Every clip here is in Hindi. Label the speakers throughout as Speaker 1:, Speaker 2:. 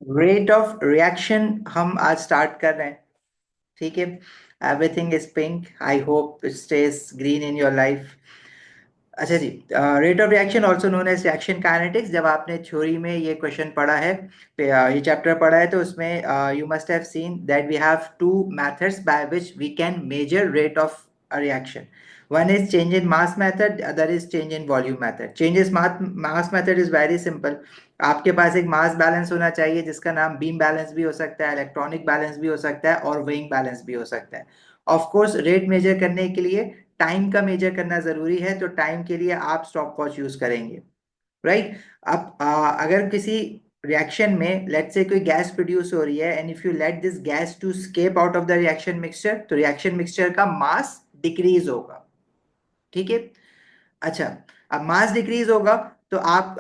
Speaker 1: रेट ऑफ रिएक्शन हम आज स्टार्ट कर रहे हैं। ठीक है। Everything is pink, I hope it stays green in your life. अच्छा जी। Rate of reaction also known as reaction kinetics, जब आपने थ्योरी में ये क्वेश्चन पढ़ा है, ये चैप्टर पढ़ा है, तो उसमें you must have seen that we have two methods by which we can measure rate of a reaction. One is change in mass method, the other is change in volume method. Change in mass method is very simple. आपके पास एक मास बैलेंस होना चाहिए जिसका नाम बीम बैलेंस भी हो सकता है, इलेक्ट्रॉनिक बैलेंस भी हो सकता है और वेइंग बैलेंस भी हो सकता है. ऑफ कोर्स रेट मेजर करने के लिए टाइम का मेजर करना जरूरी है, तो टाइम के लिए आप स्टॉप वॉच यूज करेंगे. राइट. अब अगर किसी रिएक्शन में लेट्स से कोई गैस प्रोड्यूस हो रही है and if you let this gas to escape out of the reaction mixture, तो रिएक्शन मिक्सचर का मास डिक्रीज होगा. ठीक है. अच्छा. अब मास डिक्रीज होगा तो आप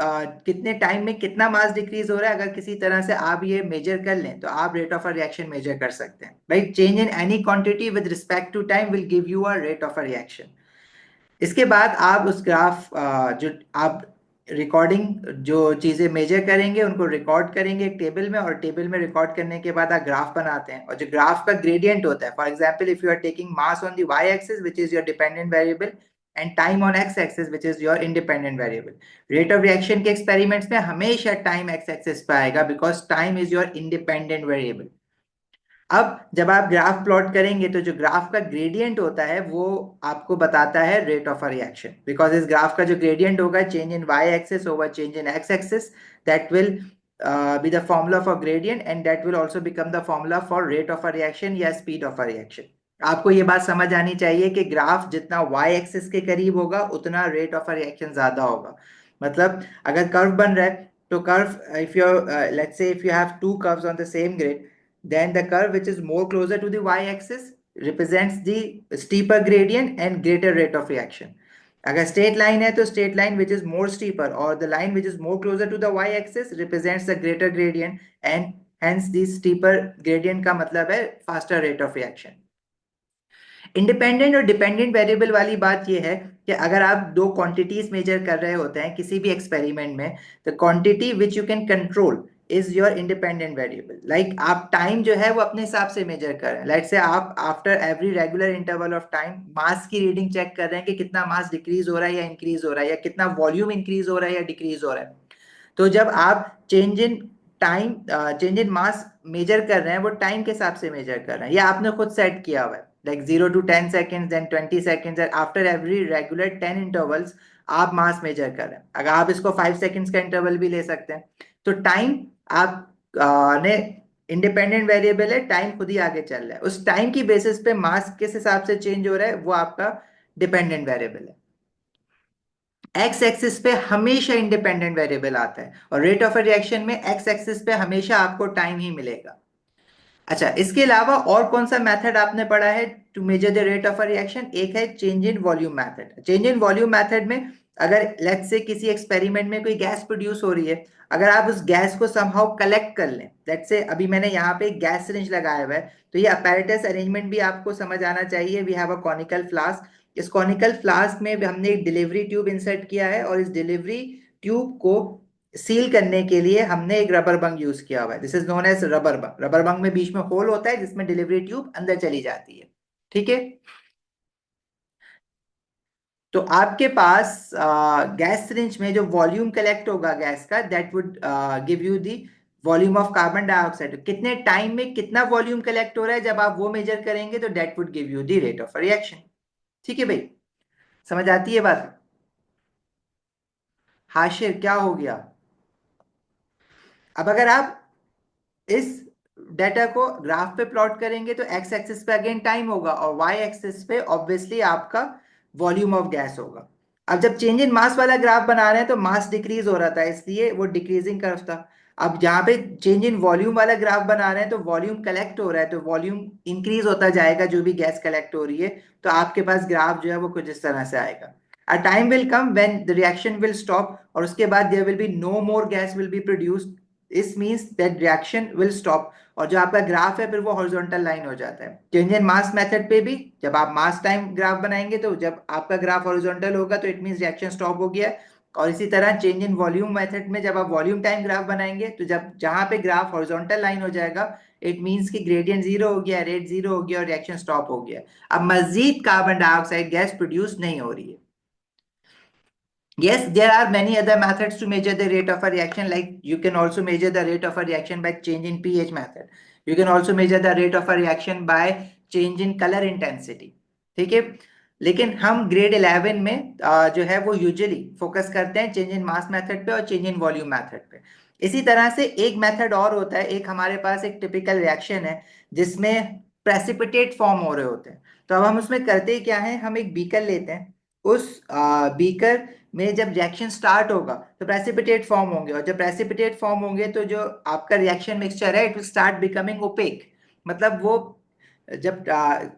Speaker 1: कितने टाइम में कितना मास डिक्रीज हो रहा है, अगर किसी तरह से आप ये मेजर कर लें तो आप rate of a reaction measure कर सकते हैं. Right. Change in any quantity with respect to time will give you a rate of a reaction. इसके बाद आप उस ग्राफ जो आप रिकॉर्डिंग जो चीजें मेजर करेंगे उनको रिकॉर्ड करेंगे एक टेबल में, और टेबल में रिकॉर्ड करने के बाद आप ग्राफ बनाते हैं, और जो ग्राफ का ग्रेडियंट होता है, for example if you are taking mass on the Y axis which is your dependent variable and time on x axis which is your independent variable. Rate of reaction के एक्सपेरिमेंट्स में हमेशा टाइम एक्स एक्सिस पे आएगा because time is your independent variable. अब जब आप ग्राफ प्लॉट करेंगे तो जो ग्राफ का ग्रेडियंट होता है वो आपको बताता है rate of a reaction, because इस ग्राफ का जो ग्रेडियंट होगा change in Y axis over change in X axis, that will be the formula for gradient and that will also become the formula for rate of a reaction या स्पीड ऑफ अ रिएक्शन. आपको ये बात समझ आनी चाहिए कि ग्राफ जितना वाई एक्सिस के करीब होगा उतना रेट ऑफ अ रिएक्शन ज्यादा होगा. मतलब अगर कर्व बन रहा है तो curve if you let's say if you have to curves on the same grid, then the curve which is more closer to the y-axis represents the steeper gradient and greater rate of reaction. अगर straight line है तो straight line which is more steeper or the line which is more closer to the y-axis represents the greater gradient and hence the steeper gradient का मतलब है faster rate of reaction. Independent और डिपेंडेंट वेरिएबल वाली बात यह है कि अगर आप दो क्वांटिटीज मेजर कर रहे होते हैं किसी भी एक्सपेरिमेंट में, the quantity which you can control is your independent variable. Like आप टाइम जो है वो अपने हिसाब से मेजर कर रहे हैं. लाइक से आप after every regular interval of time mass की रीडिंग चेक कर रहे हैं कि कितना मास डिक्रीज हो रहा है या इंक्रीज हो रहा है, या कितना वॉल्यूम इंक्रीज हो रहा है या डिक्रीज हो रहा है. तो जब आप change in time change in mass measure कर रहे हैं वो टाइम के हिसाब से मेजर कर रहे हैं, या आपने खुद सेट किया हुआ है like 0 to 10 seconds then 20 seconds and after every regular 10 intervals आप मास मेजर कर रहे हैं. अगर आप इसको 5 seconds का इंटरवल भी ले सकते हैं. तो टाइम आप ने इंडिपेंडेंट वेरिएबल है, टाइम खुद ही आगे चल रहा है, उस टाइम की बेसिस पे मास किस हिसाब से चेंज हो रहा है वो आपका डिपेंडेंट वेरिएबल है. एक्स एक्सिस पे हमेशा इंडिपेंडेंट वेरिएबल आता है और रेट ऑफ अ रिएक्शन में एक्स एक्सिस पे हमेशा आपको टाइम ही मिलेगा. अच्छा, इसके अलावा और कौन सा मेथड आपने पढ़ा है to measure the rate of a reaction? एक है change in volume method. Change in volume method में अगर लेट्स से किसी एक्सपेरिमेंट में कोई गैस प्रोड्यूस हो रही है, अगर आप उस गैस को समहाउ कलेक्ट कर लें, लेट्स से अभी मैंने यहाँ पे गैस सिरिंज लगाया हुआ है, तो ये अपैरेटस अरेंजमेंट भी आपको समझ आना चाहिए. We have a conical flask. इस कॉनिकल फ्लास्क में हमने एक डिलीवरी ट्यूब इंसर्ट किया है और इस डिलीवरी ट्यूब को सील करने के लिए हमने एक रबर बंग यूज किया हुआ है. This is known as rubber bung. Rubber bung में बीच में होल होता है जिसमें डिलीवरी ट्यूब अंदर चली जाती है. ठीक है. तो आपके पास गैस सिरिंज में जो वॉल्यूम कलेक्ट होगा गैस का, that would give you the volume of carbon dioxide. कितने टाइम में कितना वॉल्यूम कलेक्ट हो रहा है जब आप वो मेजर करेंगे तो that would give you the rate of reaction. ठीक है भाई, समझ आती है बात? हाशिर क्या हो गया? अब अगर आप इस डेटा को ग्राफ पे प्लॉट करेंगे तो एक्स एक्सिस पे अगेन टाइम होगा और वाई एक्सिस पे ऑब्वियसली आपका वॉल्यूम ऑफ गैस होगा. अब जब चेंज इन मास वाला ग्राफ बना रहे हैं तो मास डिक्रीज हो रहा था इसलिए वो डिक्रीजिंग कर्व था. अब जहां पे चेंज इन वॉल्यूम वाला ग्राफ बना रहे हैं तो वॉल्यूम कलेक्ट हो रहा है तो वॉल्यूम इंक्रीज होता जाएगा जो भी गैस कलेक्ट हो रही है. तो आपके पास ग्राफ जो है वो कुछ इस तरह से आएगा. A time will come when the reaction will stop और उसके बाद there will be no more gas will be produced. This means that reaction will stop और जो आपका ग्राफ है फिर वो हॉरिजॉन्टल लाइन हो जाता है. चेंज इन मास मेथड पे भी जब आप मास टाइम ग्राफ बनाएंगे तो जब आपका ग्राफ हॉरिजॉन्टल होगा तो इट मीन्स रिएक्शन स्टॉप हो गया है. और इसी तरह चेंज इन वॉल्यूम मेथड में जब आप वॉल्यूम टाइम ग्राफ बनाएंगे तो जब जहां पे ग्राफ हॉरिजॉन्टल लाइन हो जाएगा, इट मींस कि ग्रेडियंट जीरो हो गया, रेट जीरो हो गया और रिएक्शन स्टॉप हो गया। अब मजीद कार्बन डाइऑक्साइड गैस प्रोड्यूस नहीं हो रही है। Yes, there are many other methods to measure the rate of a reaction. Like you can also measure the rate of a reaction by change in pH method. You can also measure the rate of a reaction by change in color intensity. ठीक है, लेकिन हम ग्रेड 11 में जो है वो यूजुअली फोकस करते हैं चेंज इन मास मेथड पे और चेंज इन वॉल्यूम मेथड पे। इसी तरह से एक मेथड और होता है, एक हमारे पास एक टिपिकल रिएक्शन है जिसमें प्रेसिपिटेट फॉर्म हो रहे होते हैं। तो अब हम उसमें करते क्या है, हम एक बीकर लेते हैं, उस बीकर में जब रिएक्शन स्टार्ट होगा तो प्रेसिपिटेट फॉर्म होंगे, और जब प्रेसिपिटेट फॉर्म होंगे तो जो आपका रिएक्शन मिक्सचर है it will start becoming opaque. मतलब वो जब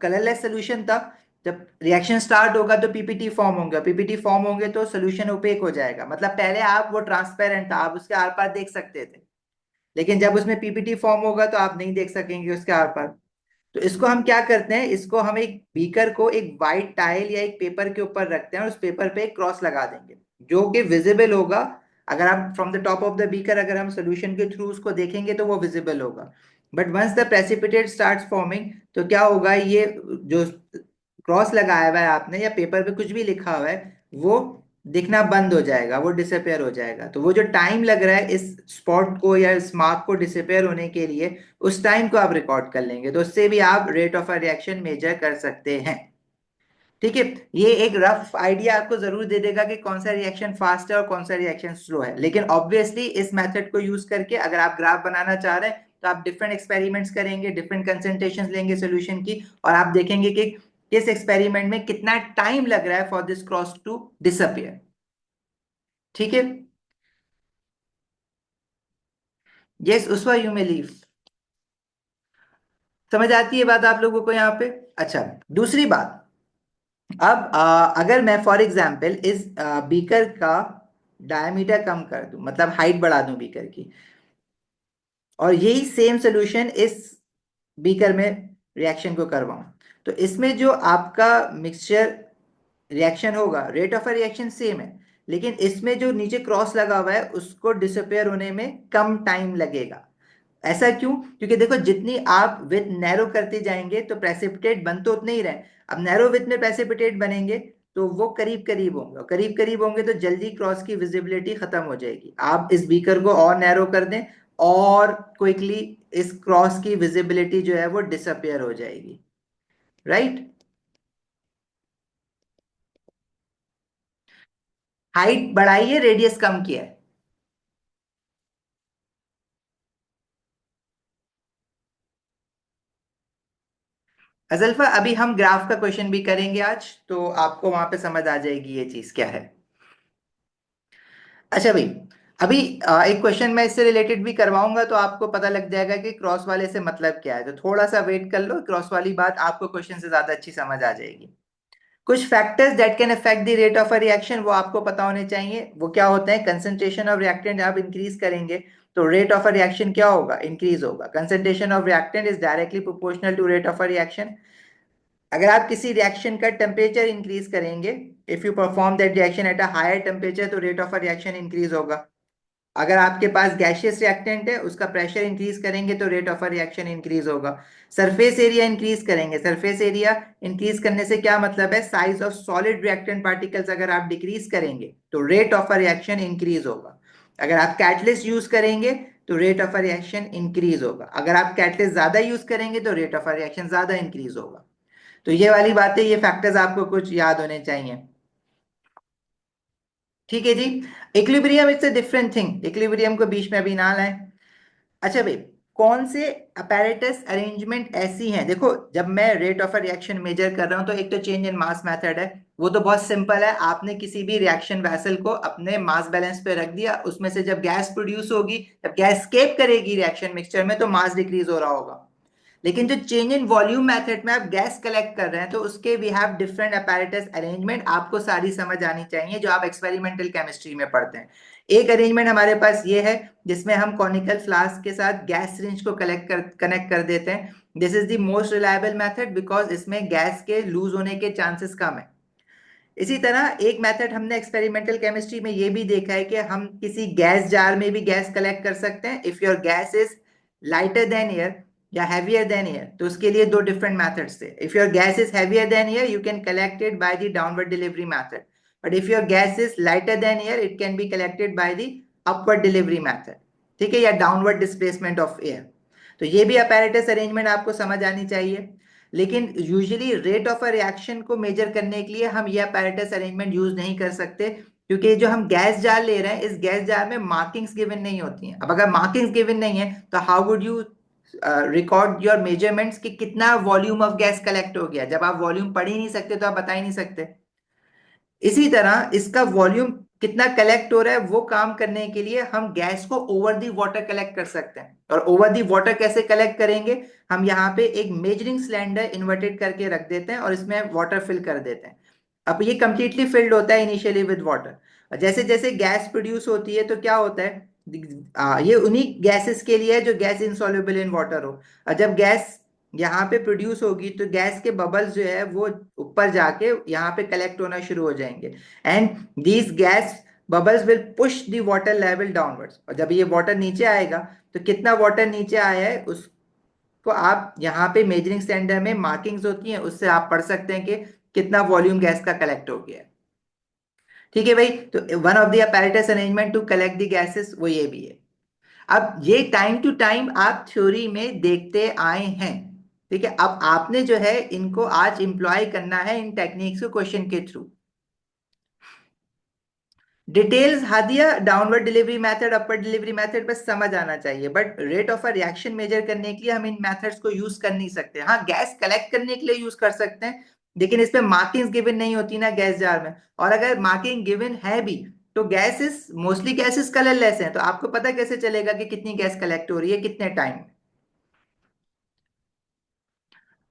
Speaker 1: कलरलेस सोल्यूशन था, जब रिएक्शन स्टार्ट होगा तो पीपीटी फॉर्म होंगे, पीपीटी फॉर्म होंगे तो सोल्यूशन ओपेक हो जाएगा। मतलब पहले आप वो ट्रांसपेरेंट था, आप उसके आर पार देख सकते थे, लेकिन जब उसमें पीपीटी फॉर्म होगा तो आप नहीं देख सकेंगे उसके आर पार। तो इसको हम क्या करते हैं, इसको हम एक बीकर को एक वाइट टाइल या एक पेपर के ऊपर रखते हैं और उस पेपर पे एक क्रॉस लगा देंगे जो कि विजिबल होगा। अगर हम from the top of the beaker अगर हम सोल्यूशन के थ्रू उसको देखेंगे तो वो विजिबल होगा। But once the precipitate starts forming तो क्या होगा, ये जो क्रॉस लगाया हुआ है आपने या पेपर पे कुछ भी लिखा हुआ है वो दिखना बंद हो जाएगा, वो डिसअपेयर हो जाएगा। तो वो जो टाइम लग रहा है इस स्पॉट को या इस मार्क को डिसअपेयर होने के लिए, उस टाइम को आप रिकॉर्ड कर लेंगे, तो उससे भी आप rate of a reaction measure कर सकते हैं। ठीक है, ये एक रफ आइडिया आपको जरूर दे देगा कि कौन सा रिएक्शन फास्ट है और कौन सा रिएक्शन स्लो है। लेकिन ऑब्वियसली इस मेथड को यूज करके अगर आप ग्राफ बनाना चाह रहे हैं तो आप डिफरेंट एक्सपेरिमेंट्स करेंगे, डिफरेंट कंसेंट्रेशंस लेंगे सोल्यूशन की, और आप देखेंगे कि किस एक्सपेरिमेंट में कितना टाइम लग रहा है for this cross to disappear. ठीक है, yes Uswa you may leave. समझ आती है बात आप लोगों को यहाँ पे? अच्छा, दूसरी बात, अब अगर मैं फॉर एग्जांपल इस बीकर का डायमीटर कम कर दूं, मतलब हाइट बढ़ा दूं बीकर की, और यही सेम सोल्यूशन इस बीकर में रिएक्शन को करवाऊं, तो इसमें जो आपका मिक्सचर रिएक्शन होगा, रेट ऑफ रिएक्शन सेम है, लेकिन इसमें जो नीचे क्रॉस लगा हुआ है उसको डिसअपेयर होने में कम टाइम लगेगा। ऐसा क्यों? क्योंकि देखो जितनी आप विथ नैरो करते जाएंगे तो प्रेसिपिटेट बन तो उतने ही रहे। अब नैरो विथ में प्रेसिपिटेट बनेंगे तो वो करीब करीब होंगे, करीब करीब होंगे तो जल्दी क्रॉस की विजिबिलिटी खत्म हो जाएगी। आप इस बीकर को और नैरो कर दें और क्विकली इस क्रॉस की विजिबिलिटी जो है वो डिसअपियर हो जाएगी। राइट, हाइट बढ़ाई है, रेडियस कम किया है। अजल्फा अभी हम ग्राफ का क्वेश्चन भी करेंगे आज, तो आपको वहां पे समझ आ जाएगी ये चीज क्या है। अच्छा भाई, अभी एक क्वेश्चन मैं इससे रिलेटेड भी करवाऊंगा तो आपको पता लग जाएगा कि क्रॉस वाले से मतलब क्या है। तो थोड़ा सा वेट कर लो, क्रॉस वाली बात आपको क्वेश्चन से ज्यादा अच्छी समझ आ जाएगी। कुछ factors that can affect the rate of a reaction वो आपको पता होने चाहिए। वो क्या होते हैं? कंसंट्रेशन ऑफ रिएक्टेंट आप इंक्रीज करेंगे तो रेट ऑफ अ रिएक्शन क्या होगा? इंक्रीज होगा। Concentration of reactant is directly proportional to rate of a reaction. अगर आप किसी रिएक्शन का टेम्परेचर इंक्रीज करेंगे, if you perform that reaction at a higher temperature, तो rate of a reaction increase होगा। अगर आपके पास गैशियस रिएक्टेंट है उसका प्रेशर इंक्रीज करेंगे तो rate of a reaction increase होगा। सरफेस एरिया इंक्रीज करेंगे, सरफेस एरिया इंक्रीज करने से क्या मतलब है? Size of solid reactant particles अगर आप डिक्रीज करेंगे तो rate of a reaction increase होगा। अगर आप कैटलिस्ट यूज करेंगे तो rate of a reaction increase होगा। अगर आप कैटलिस्ट ज्यादा यूज करेंगे तो रेट ऑफ अ रिएक्शन ज्यादा इंक्रीज होगा। तो ये वाली बातें, ये फैक्टर्स आपको कुछ याद होने चाहिए। ठीक है जी। Equilibrium it's a different thing, equilibrium को बीच में अभी ना लाएं। अच्छा भाई, कौन से अपैरेटस अरेंजमेंट ऐसी हैं? देखो जब मैं rate of a reaction measure कर रहा हूं तो एक तो चेंज इन मास मेथड है, वो तो बहुत सिंपल है। आपने किसी भी रिएक्शन वेसल को अपने मास बैलेंस पे रख दिया, उसमें से जब गैस प्रोड्यूस होगी, जब गैस एस्केप करेगी रिएक्शन मिक्सचर में तो मास डिक्रीज हो रहा होगा। लेकिन जो चेंज इन वॉल्यूम मेथड में आप गैस कलेक्ट कर रहे हैं तो उसके we have different apparatus arrangement, आपको सारी समझ आनी चाहिए जो आप एक्सपेरिमेंटल केमिस्ट्री में पढ़ते हैं। एक अरेंजमेंट हमारे पास ये है जिसमें हम कॉनिकल फ्लास्क के साथ गैस सिरिंज को कनेक्ट कर देते हैं। This is the most reliable method because इसमें गैस के लूज होने के चांसेस कम है। इसी तरह एक मेथड हमने एक्सपेरिमेंटल केमिस्ट्री में ये भी देखा है कि हम किसी गैस जार में भी गैस कलेक्ट कर सकते हैं। If your gas is lighter than air या हैवियर देन एयर, तो उसके लिए दो डिफरेंट मेथड्स थे। If your gas is heavier than air you can collect it by the downward delivery method, but if your gas is lighter than air it can be collected by the upward delivery method, ठीक है, या डाउनवर्ड डिस्प्लेसमेंट ऑफ एयर। तो ये भी अपैरेटस अरेंजमेंट आपको समझ आनी चाहिए। लेकिन usually rate of a reaction को मेजर करने के लिए हम ये अपैरेटस अरेंजमेंट यूज नहीं कर सकते, क्योंकि जो हम गैस जार ले रहे हैं इस गैस जार में मार्किंग्स गिवन नहीं होती हैं। अब अगर मार्किंग्स गिवन नहीं है तो how would you record your measurements कि कितना वॉल्यूम ऑफ गैस कलेक्ट हो गया? जब आप वॉल्यूम पढ़ ही नहीं सकते तो आप बता ही नहीं सकते। इसी तरह इसका वॉल्यूम कितना कलेक्ट हो रहा है वो काम करने के लिए हम गैस को ओवर दी वाटर कलेक्ट कर सकते हैं। और ओवर दी वाटर कैसे कलेक्ट करेंगे? हम यहाँ पे एक मेजरिंग सिलेंडर इन्वर्टेड करके रख देते हैं और इसमें वाटर फिल कर देते हैं। अब ये कंप्लीटली फिल्ड होता है इनिशियली विद वाटर, और जैसे जैसे गैस प्रोड्यूस होती है तो क्या होता है, ये उन्हीं गैसेस के लिए है जो गैस इनसॉल्युबल इन वाटर हो। और जब गैस यहाँ पे प्रोड्यूस होगी तो गैस के बबल्स जो है वो ऊपर जाके यहाँ पे कलेक्ट होना शुरू हो जाएंगे, and these gas bubbles will push the water level downwards. और जब ये वाटर नीचे आएगा तो कितना वाटर नीचे आया है उसको आप यहाँ पे मेजरिंग स्टैंडर्ड में मार्किंग्स होती हैं उससे आप पढ़ सकते हैं कि कितना वॉल्यूम गैस का कलेक्ट हो गया है। ठीक है भाई, तो one of the apparatus arrangement to collect the gases वो ये भी है। अब ये टाइम टू टाइम आप थ्योरी में देखते आए हैं, ठीक है। अब आपने जो है इनको आज इंप्लॉय करना है इन टेक्निक्स को क्वेश्चन के थ्रू। डिटेल्स हादिया downward delivery method upper delivery method बस समझ आना चाहिए, but rate of a reaction measure करने के लिए हम इन मेथड्स को यूज कर नहीं सकते। हाँ, गैस कलेक्ट करने के लिए यूज कर सकते हैं, लेकिन इसमें मार्किंग गिवन नहीं होती ना गैस जार में। और अगर मार्किंग गिवन है भी तो गैसेस मोस्टली गैसेस कलरलेस हैं, तो आपको पता कैसे चलेगा कि कितनी गैस कलेक्ट हो रही है कितने time?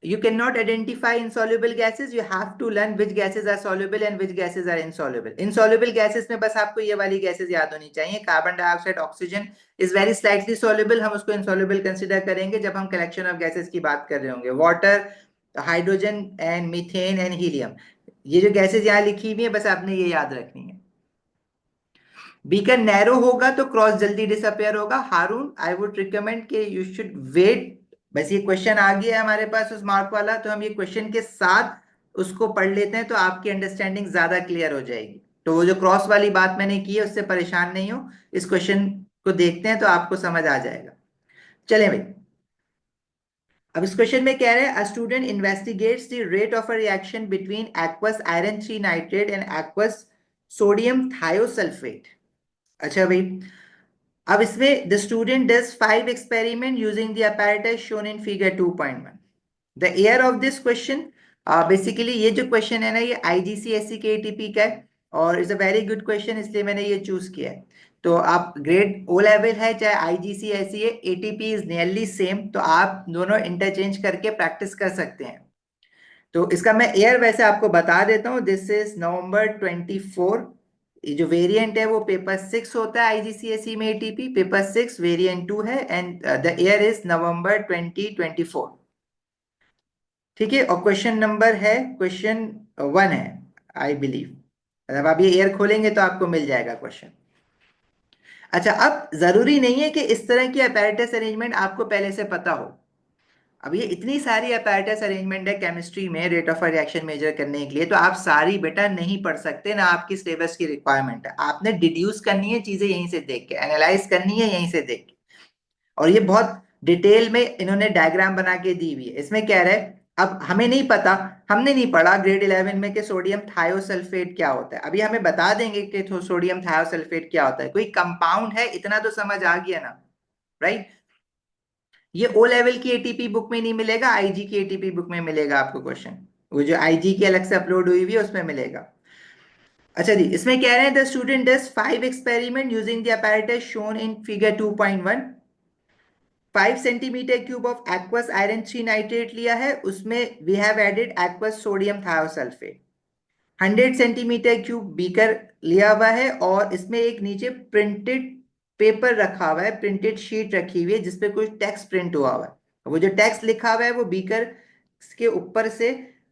Speaker 1: You cannot identify insoluble gases. You have to learn which gases are soluble and which gases are insoluble. Insoluble gases में बस आपको ये वाली gases याद होनी चाहिए। Carbon dioxide, oxygen is very slightly soluble, हम उसको insoluble consider करेंगे जब हम collection of gases की बात कर रहे होंगे। Water, hydrogen and methane and helium, ये जो गैसेज यहाँ लिखी हुई है बस आपने ये याद रखनी है। बीकर नैरो होगा तो क्रॉस जल्दी डिसअपेयर होगा। हारून, आई वुड रिकमेंड कि यू शुड वेट। बस ये क्वेश्चन आ गया है हमारे पास उस मार्क वाला, तो हम ये क्वेश्चन के साथ उसको पढ़ लेते हैं तो आपकी अंडरस्टैंडिंग ज्यादा क्लियर हो जाएगी। तो वो जो क्रॉस वाली बात मैंने की है उससे परेशान नहीं हो, इस क्वेश्चन को देखते हैं तो आपको समझ आ जाएगा। चले भाई, अब इस क्वेश्चन में कह रहे हैं, a student investigates the rate of a reaction between aqueous iron 3 nitrate and aqueous sodium thiosulphate. अच्छा भाई, अब इसमें the student does 5 experiment using the apparatus shown in figure 2.1। The air of this question, basically ये जो क्वेश्चन है ना ये आईजीसीएसई के एटीपी का है और it's a very good question, इसलिए मैंने ये चूज किया है। तो आप ग्रेड ओ लेवल है चाहे आईजीसीएसई है, एटीपी इज नियरली सेम, तो आप दोनों इंटरचेंज करके प्रैक्टिस कर सकते हैं। तो इसका मैं एयर वैसे आपको बता देता हूँ, दिस इज November 24। ये जो वेरिएंट है वो पेपर 6 होता है आईजीसीएसई में एटीपी, पेपर 6 वेरिएंट 2 है, and the year is November 2024। ठीक है, और क्वेश्चन नंबर है क्वेश्चन 1 है आई बिलीव। जब आप ये ईयर खोलेंगे तो आपको मिल जाएगा क्वेश्चन। अच्छा, अब जरूरी नहीं है कि इस तरह की apparatus अरेंजमेंट आपको पहले से पता हो। अब ये इतनी सारी apparatus अरेंजमेंट है केमिस्ट्री में रेट ऑफ रिएक्शन मेजर करने के लिए, तो आप सारी बेटा नहीं पढ़ सकते ना, आपकी सिलेबस की रिक्वायरमेंट है। आपने डिड्यूस करनी है चीजें यहीं से देख के, एनालाइज करनी है यहीं से देख के। और ये बहुत डिटेल में इन्होंने डायग्राम बना के दी हुई है। इसमें कह रहे हैं, अब हमें नहीं पता, हमने नहीं पढ़ा ग्रेड 11 में कि सोडियम थायोसल्फेट क्या होता है। अभी हमें बता देंगे कि सोडियम थायोसल्फेट क्या होता है, कोई कंपाउंड है, इतना तो समझ आ गया ना, राइट। ये ओ लेवल की एटीपी बुक में नहीं मिलेगा, आईजी की एटीपी बुक में मिलेगा आपको क्वेश्चन, वो जो आईजी की अलग से अपलोड हुई हुई है उसमें मिलेगा। अच्छा जी, इसमें कह रहे हैं the student does 5 experiment using the apparatus shown in figure 2.1। 5 cm³ of aqueous iron 3 nitrate लिया है, उसमें we have added aqueous sodium thiosulfate. 100 cm³ beaker लिया हुआ है और इसमें एक नीचे प्रिंटेड पेपर रखा हुआ है, प्रिंटेड शीट रखी हुई है जिसपे कुछ टेक्स्ट प्रिंट हुआ हुआ है। वो जो टेक्स्ट लिखा हुआ है वो बीकर के ऊपर से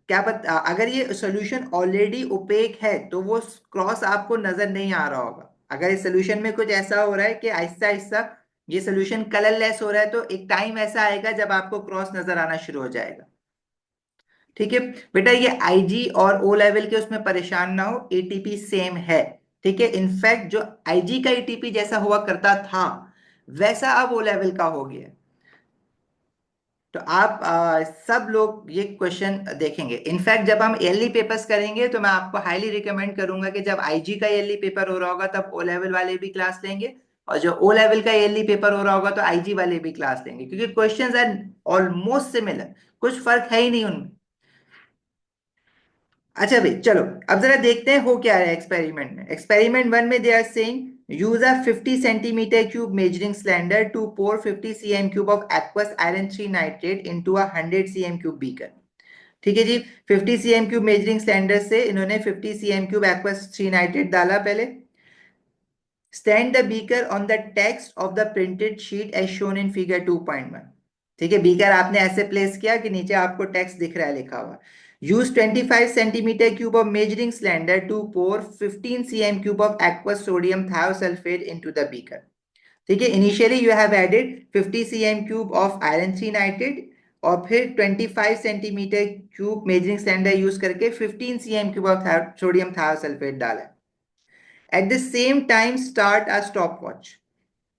Speaker 1: क्या पता अगर ये सोल्यूशन ऑलरेडी ओपेक है तो वो क्रॉस आपको नजर नहीं आ रहा होगा। अगर इस सोल्यूशन में कुछ ऐसा हो रहा है कि आहिस्ता आहिस्ता ये सोल्यूशन कलरलेस हो रहा है तो एक टाइम ऐसा आएगा जब आपको क्रॉस नजर आना शुरू हो जाएगा। ठीक है बेटा, ये आईजी और ओ लेवल के उसमें परेशान ना हो, एटीपी सेम है। ठीक है, इनफैक्ट जो आईजी का एटीपी जैसा हुआ करता था वैसा अब ओ लेवल का हो गया। तो आप सब लोग ये क्वेश्चन देखेंगे। इनफैक्ट जब हम एलई पेपर्स करेंगे तो मैं आपको हाईली रिकमेंड करूंगा कि जब आईजी का एलई पेपर हो रहा होगा तब ओ लेवल वाले भी क्लास लेंगे, और जो ओ लेवल का एलई पेपर हो रहा होगा तो आईजी वाले भी क्लास लेंगे, क्योंकि क्वेश्चंस आर ऑलमोस्ट सिमिलर, कुछ फर्क है ही नहीं उनमें। अच्छा भाई चलो, अब जरा देखते हैं हो क्या है एक्सपेरिमेंट में। एक्सपेरिमेंट वन में they are saying use a 50 centimetre cube measuring cylinder to pour 50 cm cube of aqueous iron 3 nitrate into a 100 cm cube beaker. ठीक है जी, 50 cm क्यूब मेजरिंग सिलेंडर से इन्होंने 50 cm क्यूब aqueous 3 nitrate डाला पहले। Stand the beaker on the text of the printed sheet as shown in figure 2.1। ठीक है, बीकर आपने ऐसे प्लेस किया कि नीचे आपको टेक्स्ट दिख रहा है लिखा हुआ। Use 25 centimetre cube of measuring cylinder to pour 15 cm cube of aqueous sodium thiosulfate into the beaker। ठीक है, initially you have added 50 cm cube of iron 3 nitrate और फिर 25 centimetre cube measuring cylinder use करके 15 cm cube of sodium thiosulfate डाला। At the same time, start a stopwatch.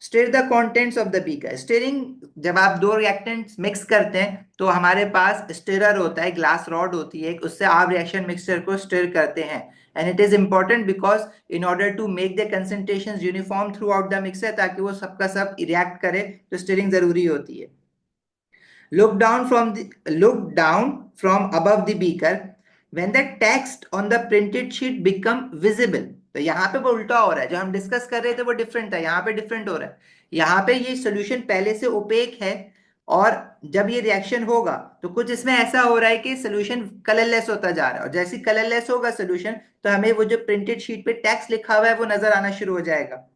Speaker 1: Stir the contents of the beaker. Stirring, जब आप दो रिएक्टेंट्स मिक्स करते हैं तो हमारे पास स्टिरर होता है, ग्लास रॉड होती है, उससे आप रिएक्शन मिक्सचर को स्टिर करते हैं। And it is important because in order to make the concentration uniform throughout the mixer, ताकि वो सबका सब रिएक्ट करे, तो स्टिरिंग जरूरी होती है। Look down from above the beaker when the text on the printed sheet become visible। तो यहाँ पे वो उल्टा हो रहा है, जो हम डिस्कस कर रहे थे वो डिफरेंट था, यहाँ पे डिफरेंट हो रहा है। यहाँ पे ये सोल्यूशन पहले से ओपेक है और जब ये रिएक्शन होगा तो कुछ इसमें ऐसा हो रहा है कि सोल्यूशन कलरलेस होता जा रहा है, और जैसे कलरलेस होगा सोल्यूशन तो हमें वो जो प्रिंटेड शीट पे टेक्स्ट लिखा हुआ है वो नजर आना शुरू हो जाएगा।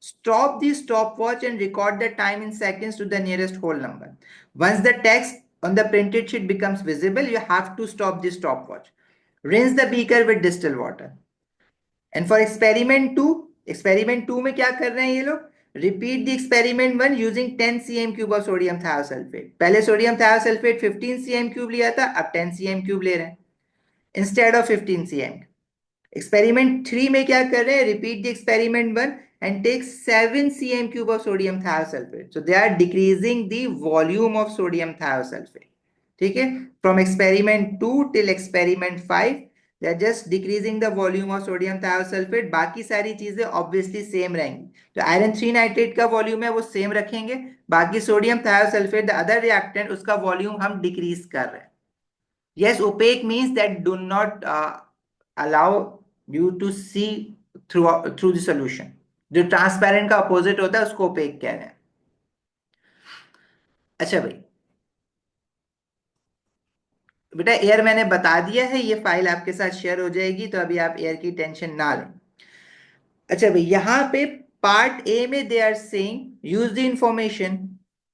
Speaker 1: Stop the stopwatch and record the time in seconds to the nearest whole number. Once the text on the printed sheet becomes visible, you have to stop the stopwatch. Rinse the beaker with distilled water. And for experiment 2 में क्या कर रहे हैं ये लोग? Repeat the experiment 1 using 10 cm cube of sodium thiosulfate. पहले sodium thiosulfate 15 cm cube लिया था, अब 10 cm cube ले रहे हैं instead of 15 cm। एक्सपेरिमेंट 3 में क्या कर रहे हैं? Repeat the experiment 1 and take 7 cm cube of sodium thiosulfate, so they are decreasing the volume of sodium thiosulfate। ठीक है, from experiment 2 till experiment 5 they are just decreasing the volume of sodium thiosulfate। बाकी सारी चीजें obviously सेम रहेंगी। तो आयरन 3 नाइट्रेट का वॉल्यूम है वो सेम रखेंगे, बाकी sodium thiosulphate the other reactant उसका वॉल्यूम हम डिक्रीज कर रहे हैं। Yes, opaque means that do not allow you to see through the solution। जो ट्रांसपेरेंट का अपोजिट होता है उसको ओपेक कह रहे हैं। अच्छा भाई बेटा, एयर मैंने बता दिया है, ये फाइल आपके साथ शेयर हो जाएगी, तो अभी आप एयर की टेंशन ना लें। अच्छा भाई, यहाँ पे पार्ट ए में they are saying use the information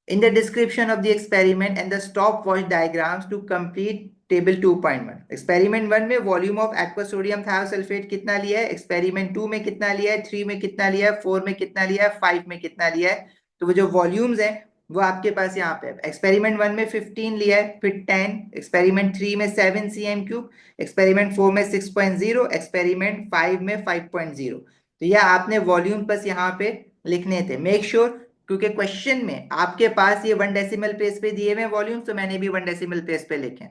Speaker 1: in the description of the experiment and the stopwatch diagrams to complete table 2.1। experiment 1 में volume of aqueous sodium thiosulfate कितना लिया है, experiment 2 में कितना लिया है, 3 में कितना लिया है, 4 में कितना लिया है, 5 में कितना लिया है। तो वो जो वॉल्यूम्स हैं वो आपके पास यहाँ पे है। एक्सपेरिमेंट 1 में 15 लिया है, फिर 10, एक्सपेरिमेंट 3 में 7 cm क्यूब, एक्सपेरिमेंट 4 में 6.0, एक्सपेरिमेंट 5 में 5.0। तो यह आपने वॉल्यूम बस यहाँ पे लिखने थे। मेक श्योर क्योंकि क्वेश्चन में आपके पास ये 1 डेसिमल प्लेस पे दिए हुए वॉल्यूम, तो मैंने भी 1 डेसिमल प्लेस पे लिखे।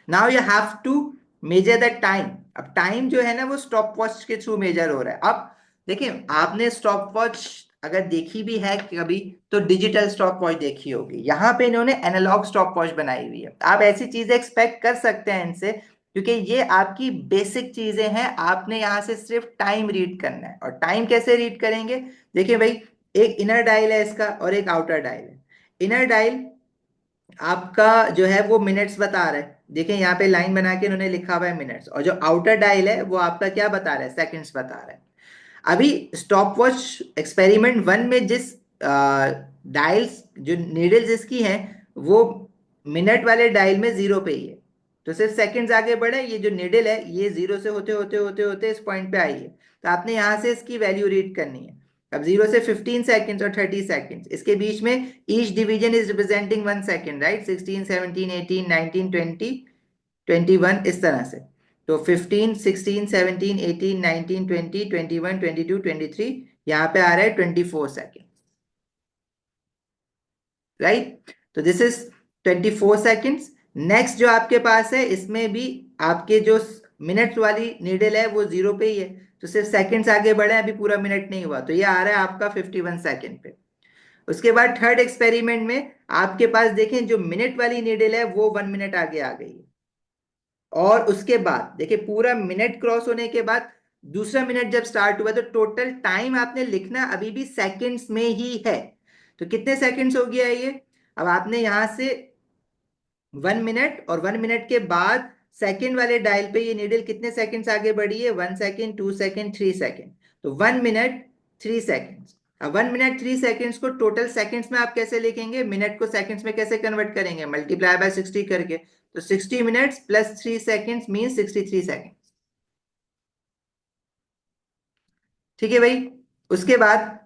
Speaker 1: Now you have to measure the time. अब टाइम जो है ना वो स्टॉप वॉच के थ्रू मेजर हो रहा है। अब देखिए, आपने स्टॉप वॉच अगर देखी भी है कभी तो डिजिटल स्टॉप वॉच देखी होगी, यहाँ पे इन्होंने एनालॉग स्टॉप वॉच बनाई हुई है। आप ऐसी चीजें एक्सपेक्ट कर सकते हैं इनसे, क्योंकि ये आपकी बेसिक चीजें हैं। आपने यहाँ से सिर्फ टाइम रीड करना है। और टाइम कैसे रीड करेंगे? देखिए भाई, एक इनर डायल है इसका और एक आउटर डायल है। इनर डायल आपका जो है वो मिनट्स बता रहा है, देखिए यहाँ पे लाइन बना के इन्होंने लिखा हुआ है मिनट्स, और जो आउटर डायल है वो आपका क्या बता रहा है, सेकंड्स बता रहा है। अभी स्टॉप वॉच एक्सपेरिमेंट 1 में जिस डायल्स जो नीडल्स इसकी हैं वो मिनट वाले डायल में 0 पे ही है, तो सिर्फ सेकंड्स आगे बढ़े, ये जो निडल है ये 0 से होते होते होते होते इस पॉइंट पे आई है, तो आपने यहाँ से इसकी वैल्यू रीड करनी है। अब 0 से 15 सेकंड्स और 30 सेकंड्स, इसके बीच में each division is representing 1 second, right? 16 17 18 19 20 21, इस तरह से। तो 15 16 17 18 19 20 21 22 23, यहाँ पे आ रहा है 24 सेकंड, राइट? तो दिस इज 24 सेकंड्स। नेक्स्ट जो आपके पास है, इसमें भी आपके जो मिनट्स वाली नीडल है वो 0 पे ही है, तो सिर्फ सेकंड्स आगे बढ़े, अभी पूरा मिनट नहीं हुआ, तो ये आ रहा है आपका 51 सेकंड पे। उसके बाद थर्ड एक्सपेरिमेंट में आपके पास देखें जो मिनट वाली नीडल है वो 1 मिनट आगे आ गई है। और उसके बाद देखिए पूरा मिनट क्रॉस होने के बाद दूसरा मिनट जब स्टार्ट हुआ, तो टोटल टाइम आपने लिखना अभी भी सेकंड्स में ही है। तो कितने सेकंड्स हो गया ये? अब आपने यहां से 1 मिनट, और 1 मिनट के बाद सेकंड वाले डायल पे ये नीडल कितने सेकंड्स आगे बढ़ी है? 1 सेकंड, 2 सेकंड, 3 सेकंड। तो 1 मिनट 3 सेकंड्स। अब 1 मिनट 3 सेकंड्स को टोटल सेकंड्स में आप कैसे लिखेंगे? मिनट को सेकंड्स में कैसे कन्वर्ट करेंगे? मल्टीप्लाई बाय 60 करके। तो 60 minutes plus 3 seconds mean 63 second. ठीक है भाई। उसके बाद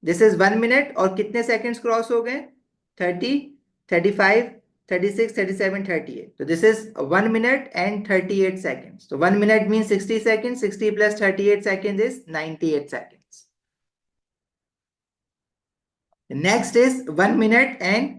Speaker 1: दिस इज 1 मिनट, और कितने सेकंड्स क्रॉस हो गए? 30, 35, 36, 37, 38। तो this is 1 minute and 38 seconds. तो 1 minute mean 60 second, 60 plus 38 second is 98 seconds. Next is 1 minute and,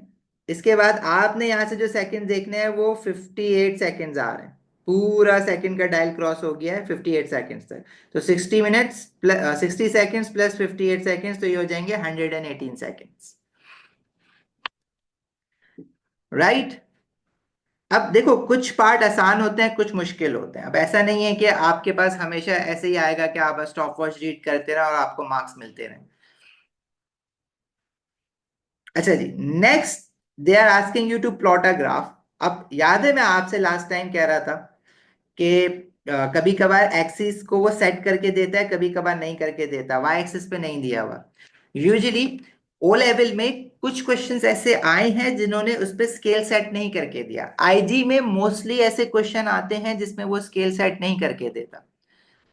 Speaker 1: इसके बाद आपने यहां से जो सेकंड देखने हैं वो 58 सेकंड्स आ रहे हैं। पूरा सेकंड का डायल क्रॉस हो गया है 58 सेकंड्स तक। तो 60 minutes plus 60 seconds plus 58 seconds, तो ये हो जाएंगे 118 सेकंड्स, राइट? अब देखो कुछ पार्ट आसान होते हैं, कुछ मुश्किल होते हैं। अब ऐसा नहीं है कि आपके पास हमेशा ऐसे ही आएगा कि आप बस स्टॉप वॉच रीड करते रहो और आपको मार्क्स मिलते रहे। अच्छा जी, next they are asking you to plot a graph. अब याद है मैं आपसे लास्ट टाइम कह रहा था कि कभी कभार एक्सिस को वो सेट करके देता है, कभी कभार नहीं करके देता, वाई एक्सिस पे नहीं दिया हुआ। यूजुअली ओ लेवल में कुछ क्वेश्चंस ऐसे आए हैं जिन्होंने उस पर स्केल सेट नहीं करके दिया। आईजी में मोस्टली ऐसे क्वेश्चन आते हैं जिसमें वो स्केल सेट नहीं करके देता।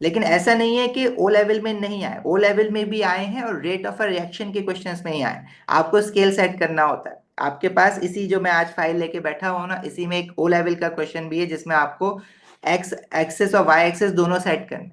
Speaker 1: लेकिन ऐसा नहीं है कि ओ लेवल में नहीं आए, ओ लेवल में भी आए हैं, और रेट ऑफ अ रिएक्शन के क्वेश्चंस में ही आए। आपको स्केल सेट करना होता है। आपके पास इसी जो मैं आज फाइल लेके बैठा हुआ ना, इसी में एक ओ लेवल का क्वेश्चन भी है जिसमें आपको एक्स एक्सेस और वाई एक्सेस दोनों सेट करने।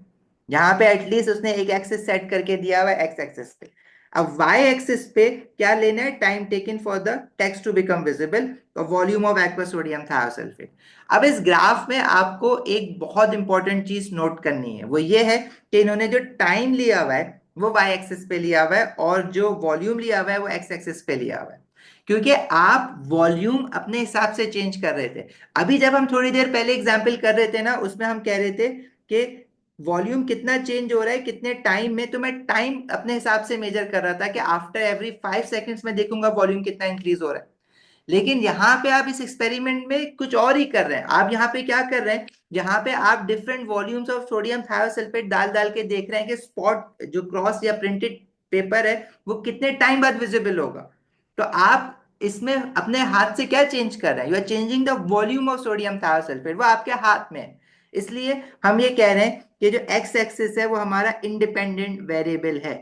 Speaker 1: यहाँ पे एटलीस्ट उसने एक एक्सेस सेट करके दिया हुआ है एक्स एक्सेस पे। अब वाई एक्सिस पे क्या लेना है? Time taken for the text to become visible और volume of aqueous sodium thiosulphate. अब इस ग्राफ में आपको एक बहुत इंपॉर्टेंट चीज नोट करनी है, वो ये है कि इन्होंने जो टाइम लिया हुआ है वो वाई एक्सिस पे लिया हुआ है, और जो वॉल्यूम लिया हुआ है वो एक्स एक्सिस पे लिया हुआ है। क्योंकि आप वॉल्यूम अपने हिसाब से चेंज कर रहे थे। अभी जब हम थोड़ी देर पहले एग्जाम्पल कर रहे थे ना, उसमें हम कह रहे थे कि वॉल्यूम कितना चेंज हो रहा है कितने टाइम में, तो मैं टाइम अपने हिसाब से मेजर कर रहा था कि आफ्टर एवरी 5 सेकंड्स में देखूंगा वॉल्यूम कितना इंक्रीज हो रहा है। लेकिन यहाँ पे आप इस एक्सपेरिमेंट में कुछ और ही कर रहे हैं। आप यहाँ पे क्या कर रहे हैं? यहाँ पे आप different volumes of sodium thiosulphate डाल डाल के देख रहे हैं कि स्पॉट जो क्रॉस या प्रिंटेड पेपर है वो कितने टाइम बाद विजिबल होगा। तो आप इसमें अपने हाथ से क्या चेंज कर रहे हैं? You are changing the volume of sodium thiosulfate, वो आपके हाथ में है। इसलिए हम ये कह रहे हैं कि जो एक्स एक्सिस है वो हमारा इंडिपेंडेंट वेरिएबल है,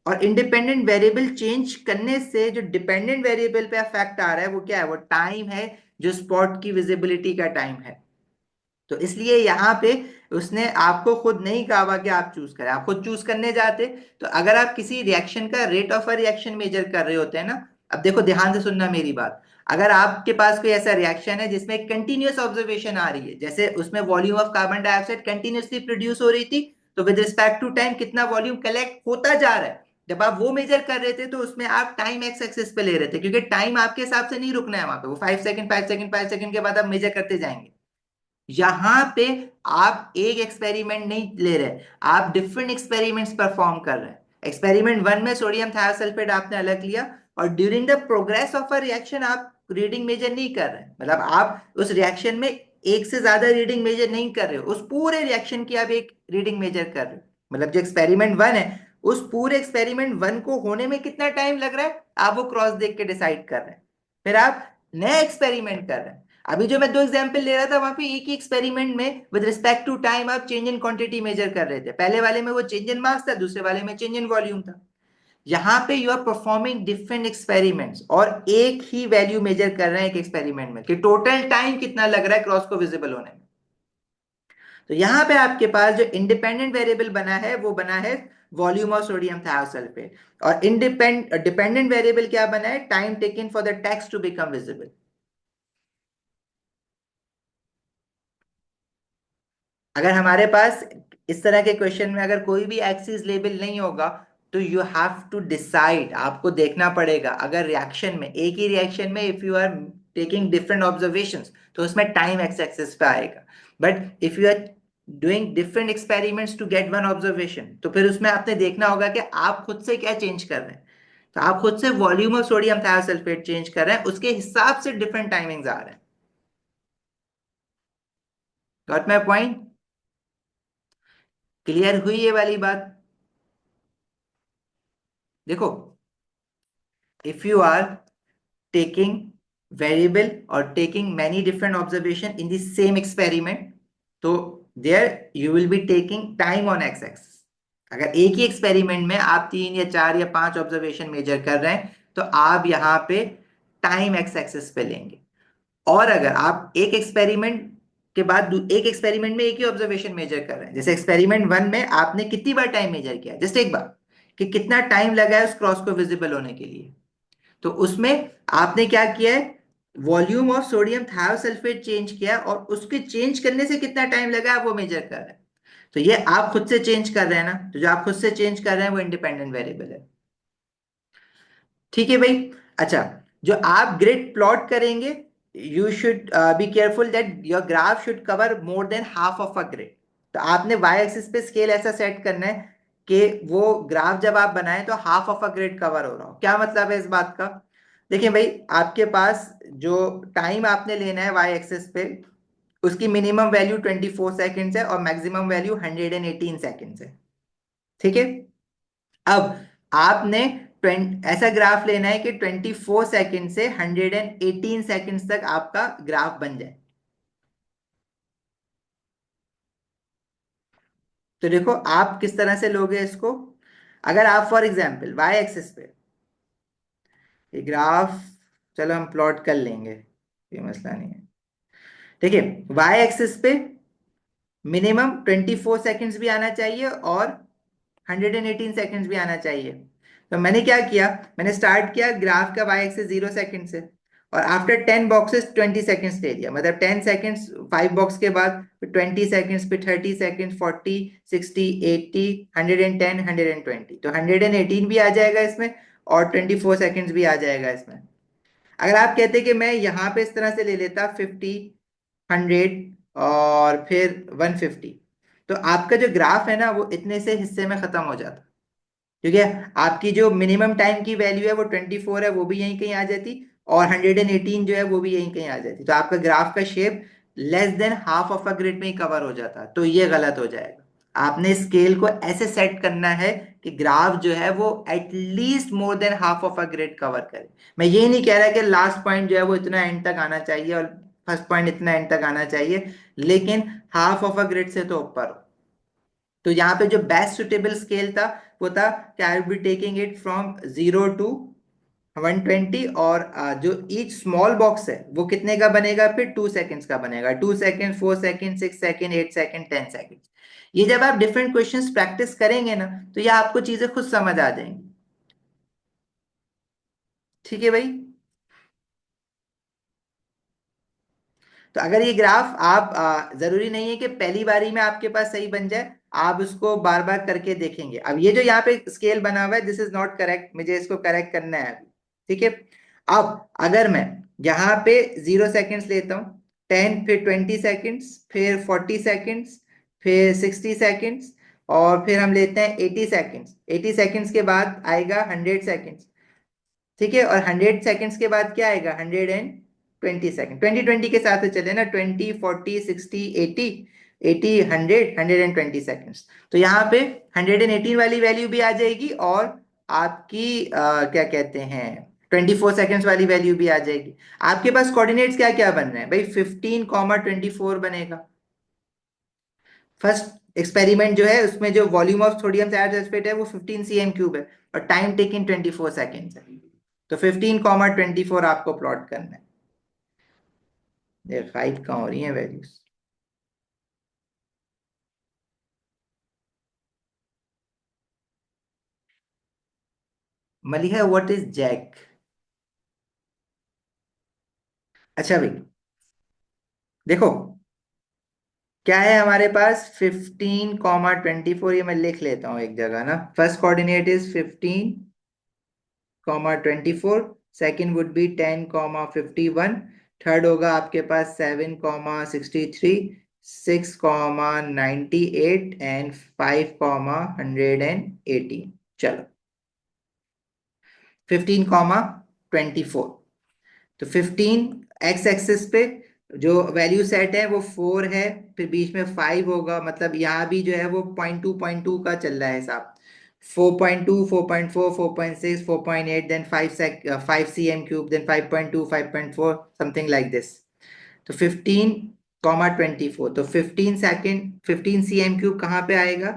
Speaker 1: और इंडिपेंडेंट वेरिएबल चेंज करने से जो डिपेंडेंट वेरिएबल पे इफेक्ट आ रहा है वो क्या है? वो टाइम है, जो स्पॉट की विजिबिलिटी का टाइम है। तो इसलिए यहाँ पे उसने आपको खुद नहीं कहा हुआ कि आप चूज करें, आप खुद चूज करने जाते। तो अगर आप किसी रिएक्शन का rate of a reaction measure कर रहे होते हैं ना, अब देखो ध्यान से सुनना मेरी बात। अगर आपके पास कोई ऐसा रिएक्शन है जिसमें कंटिन्यूअस ऑब्जर्वेशन आ रही है, जैसे उसमें volume of carbon dioxide continuously produce हो रही थी, तो विद रिस्पेक्ट टू टाइम कितना वॉल्यूम कलेक्ट होता जा रहा है, जब आप वो मेजर कर रहे थे तो उसमें आप टाइम एक्स एक्सिस पे ले रहे थे, क्योंकि टाइम आपके हिसाब से नहीं रुकना है वहां पे, वो 5 सेकंड 5 सेकंड 5 सेकंड के बाद आप मेजर करते जाएंगे। यहां पे आप एक एक्सपेरिमेंट नहीं ले रहे, आप डिफरेंट एक्सपेरिमेंट्स परफॉर्म कर रहे हैं। एक्सपेरिमेंट वन में सोडियम थायोसल्फेट आपने अलग लिया, और during the progress of a reaction आप रीडिंग मेजर नहीं कर रहे, मतलब आप उस रिएक्शन में एक से ज्यादा रीडिंग मेजर नहीं कर रहे हो, उस पूरे रिएक्शन की आप एक रीडिंग मेजर कर रहे हो। मतलब जो एक्सपेरिमेंट वन है उस पूरे एक्सपेरिमेंट वन को होने में कितना टाइम लग रहा है आप वो क्रॉस देख के डिसाइड कर रहे हैं। फिर आप नया एक्सपेरिमेंट कर रहे हैं, अभी जो मैं दो एग्जांपल ले रहा था वहां पे एक ही एक्सपेरिमेंट में विद रिस्पेक्ट टू टाइम आप चेंज इन क्वांटिटी मेजर कर रहे थे, पहले वाले में वो चेंज इन मास था, दूसरे वाले में चेंज इन वॉल्यूम था। यहाँ पे you are performing different experiments और एक ही वैल्यू मेजर कर रहे हैं एक एक्सपेरिमेंट में कि टोटल टाइम कितना लग रहा है क्रॉस को विजिबल होने में। तो यहाँ पे आपके पास जो इंडिपेंडेंट वेरिएबल बना है वो बना है वॉल्यूम ऑफ सोडियम थायोसल्फेट, और डिपेंडेंट वेरिएबल क्या बना है, time taken for the text to become visible. अगर हमारे पास इस तरह के क्वेश्चन में अगर कोई भी एक्सिस लेबल नहीं होगा तो यू हैव टू डिसाइड, आपको देखना पड़ेगा अगर रिएक्शन में, एक ही रिएक्शन में if you are taking different observations तो उसमें टाइम एक्स एक्सिस पे आएगा, but if you are doing different experiments to get one observation तो फिर उसमें आपने देखना होगा कि आप खुद से क्या चेंज कर रहे हैं। तो आप खुद से volume of sodium thiosulphate change कर रहे हैं, उसके हिसाब से डिफरेंट टाइमिंग्स आ रहे हैं। Got my point? क्लियर हुई ये वाली बात? देखो, if you are taking variable or taking many different observation in the same experiment, तो there you will be taking time on x axis। अगर एक ही एक्सपेरिमेंट में आप 3 या 4 या 5 ऑब्जर्वेशन मेजर कर रहे हैं तो आप यहाँ पे टाइम एक्स एक्सिस पे लेंगे। और अगर आप एक एक्सपेरिमेंट के बाद एक एक्सपेरिमेंट में एक ही ऑब्जर्वेशन मेजर कर रहे हैं, जैसे एक्सपेरिमेंट 1 में आपने कितनी बार टाइम मेजर किया, जस्ट एक बार, कि कितना टाइम लगा है उस क्रॉस को विजिबल होने के लिए, तो उसमें आपने क्या किया है, volume of sodium thiosulphate change किया और उसके चेंज करने से कितना टाइम लगा है वो मेजर कर रहे हैं। तो ये आप खुद से चेंज कर रहे हैं ना, तो जो आप खुद से चेंज कर रहे हैं वो इंडिपेंडेंट वेरिएबल है। ठीक है भाई। अच्छा, जो आप ग्रिड प्लॉट करेंगे, you should be careful that your graph should cover more than half of a grid. तो आपने वाई एक्सिस पे स्केल ऐसा सेट करना है कि वो ग्राफ जब आप बनाएं तो half of a grid cover हो रहा हो। क्या मतलब है इस बात का? देखिए भाई, आपके पास जो टाइम आपने लेना है वाई एक्सिस पे, उसकी मिनिमम वैल्यू 24 सेकेंड्स है और मैक्सिमम वैल्यू 118 सेकेंड्स है। ठीक है। अब आपने 20 ऐसा ग्राफ लेना है कि 24 सेकंड से 118 सेकंड्स तक आपका ग्राफ बन जाए। तो देखो आप किस तरह से लोगे इसको। अगर आप फॉर एग्जांपल वाई एक्सिस पे ये ग्राफ, चलो हम प्लॉट कर लेंगे, ये मसला नहीं है। ठीक है, वाई एक्सिस पे मिनिमम 24 सेकंड्स भी आना चाहिए और 118 सेकंड्स भी आना चाहिए। तो मैंने क्या किया, मैंने स्टार्ट किया ग्राफ का वाई एक्सिस 0 सेकंड से, और आफ्टर 10 बॉक्सेस 20 सेकंड्स ले लिया, मतलब 10 सेकंड्स 5 बॉक्स के बाद, फिर 20 सेकंड्स, फिर 30 सेकंड्स, 40, 60, 80, 110, 120, तो 118 भी आ जाएगा इसमें और 24 सेकंड्स भी आ जाएगा इसमें। अगर आप कहते कि मैं यहाँ पे इस तरह से ले लेता 50, 100 और फिर 150, तो आपका जो ग्राफ है ना वो इतने से हिस्से में खत्म हो जाता, क्योंकि आपकी जो मिनिमम टाइम की वैल्यू है वो 24 है, वो भी यहीं कहीं आ जाती, और 118 जो है वो भी यहीं कहीं आ जाती, तो आपका ग्राफ का shape less than half of a grid में ही कवर हो जाता। तो ये गलत हो जाएगा। आपने स्केल को ऐसे सेट करना है कि ग्राफ जो है वो at least more than half of a grid cover करे। मैं ये नहीं कह रहा कि लास्ट पॉइंट जो है वो इतना एंड तक आना चाहिए और फर्स्ट पॉइंट इतना एंड तक आना चाहिए, लेकिन हाफ ऑफ अ ग्रिड से तो ऊपर हो। तो यहाँ पे जो बेस्ट सुटेबल स्केल था वो था कि I will be taking it from 0 to 120, और जो ईच स्मॉल बॉक्स है वो कितने का बनेगा, फिर 2 सेकेंड्स का बनेगा, 2 second, 4 second, 6 second, 8 second, 10 second. ये जब आप डिफरेंट क्वेश्चंस प्रैक्टिस करेंगे ना तो ये आपको चीजें खुद समझ आ जाएंगी। ठीक है भाई। तो अगर ये ग्राफ आप जरूरी नहीं है कि पहली बारी में आपके पास सही बन जाए, आप उसको बार बार करके देखेंगे। अब ये जो यहाँ पे स्केल बना हुआ है दिस इज नॉट करेक्ट, मुझे इसको करेक्ट करना है अभी। ठीक है। अब अगर मैं यहाँ पे 0 सेकेंड्स लेता हूँ, 10, फिर 20 सेकेंड्स, फिर 40 सेकेंड्स, फिर 60 सेकेंड्स, और फिर हम लेते हैं 80 सेकेंड्स। 80 सेकेंड्स के बाद आएगा 100 सेकेंड्स। ठीक है, और 100 सेकेंड्स के बाद क्या आएगा, 120 सेकेंड। 20 20 के साथ चले ना, 20, 40, 60, 80, 80, 100, 120 सेकेंड्स। तो यहाँ पे 118 वाली वैल्यू भी आ जाएगी और आपकी क्या कहते हैं 24 सेकेंड्स वाली वैल्यू भी आ जाएगी। आपके पास कोऑर्डिनेट्स क्या क्या बन रहे हैं भाई, 15, 24 बनेगा। फर्स्ट एक्सपेरिमेंट जो है उसमें जो वॉल्यूम ऑफ सोडियम थायोसल्फेट है वो 15 cm³ है, और टाइम टेकिंग 24 सेकेंड्स है। तो 15, 24 आपको प्लॉट करना है। ये 5 कहाँ हो रही है values. Maliha, what is Jack? अच्छा भाई, देखो क्या है हमारे पास, 15, 24, ये मैं लिख लेता हूँ एक जगह ना। First coordinate is 15, 24, second would be 10, 51, third होगा आपके पास 7, 63, 6, 98 एंड 5, 118। चलो 15, 24। तो 15 एक्सिस पे जो वैल्यू सेट है वो 4 है, फिर बीच में 5 होगा, मतलब यहाँ भी जो है वो 0.2 का चल रहा है हिसाब। 4.2, 4.4, 4.6, 4.8, then 5 cm³, then 5.2, 5.4, something like this. तो 15, 24, तो 15 सेकेंड, 15 cm³ कहाँ पे आएगा,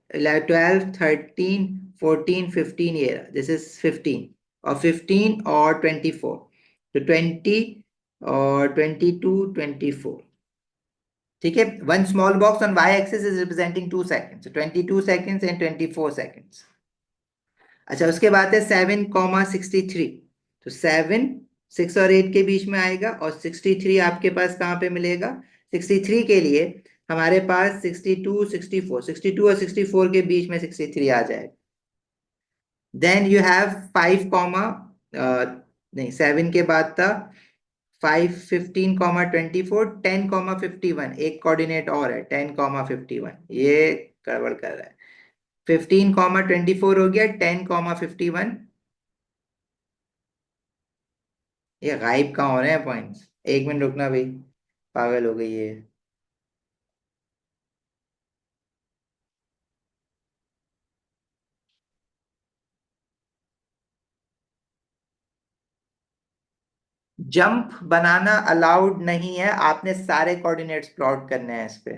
Speaker 1: 12, 13, 14, 15, ये दिस इज 15, और 15 और 24, तो 20 और 22, 24। ठीक है, one small box on y axis is representing 2 seconds, 22 seconds and 24 seconds. अच्छा, उसके बाद है 7, 63, तो 7, 6 और 8 के बीच में आएगा, और 63 आपके पास कहाँ पे मिलेगा, 63 के लिए हमारे पास 62, 64, 62 और 64 के बीच में 63 आ जाएगा। देन यू हैव 5, नहीं 7 के बाद था 5, 15, 24, 10, 51, एक कोऑर्डिनेट और है 10, 51, ये गड़बड़ कर रहा है। 15, 24 हो गया, 10, 51। ये गायब कहाँ हो रहे हैं पॉइंट्स, एक मिनट रुकना भाई, पागल हो गई है। जंप बनाना अलाउड नहीं है, आपने सारे कोऑर्डिनेट्स प्लॉट करने हैं इस पे।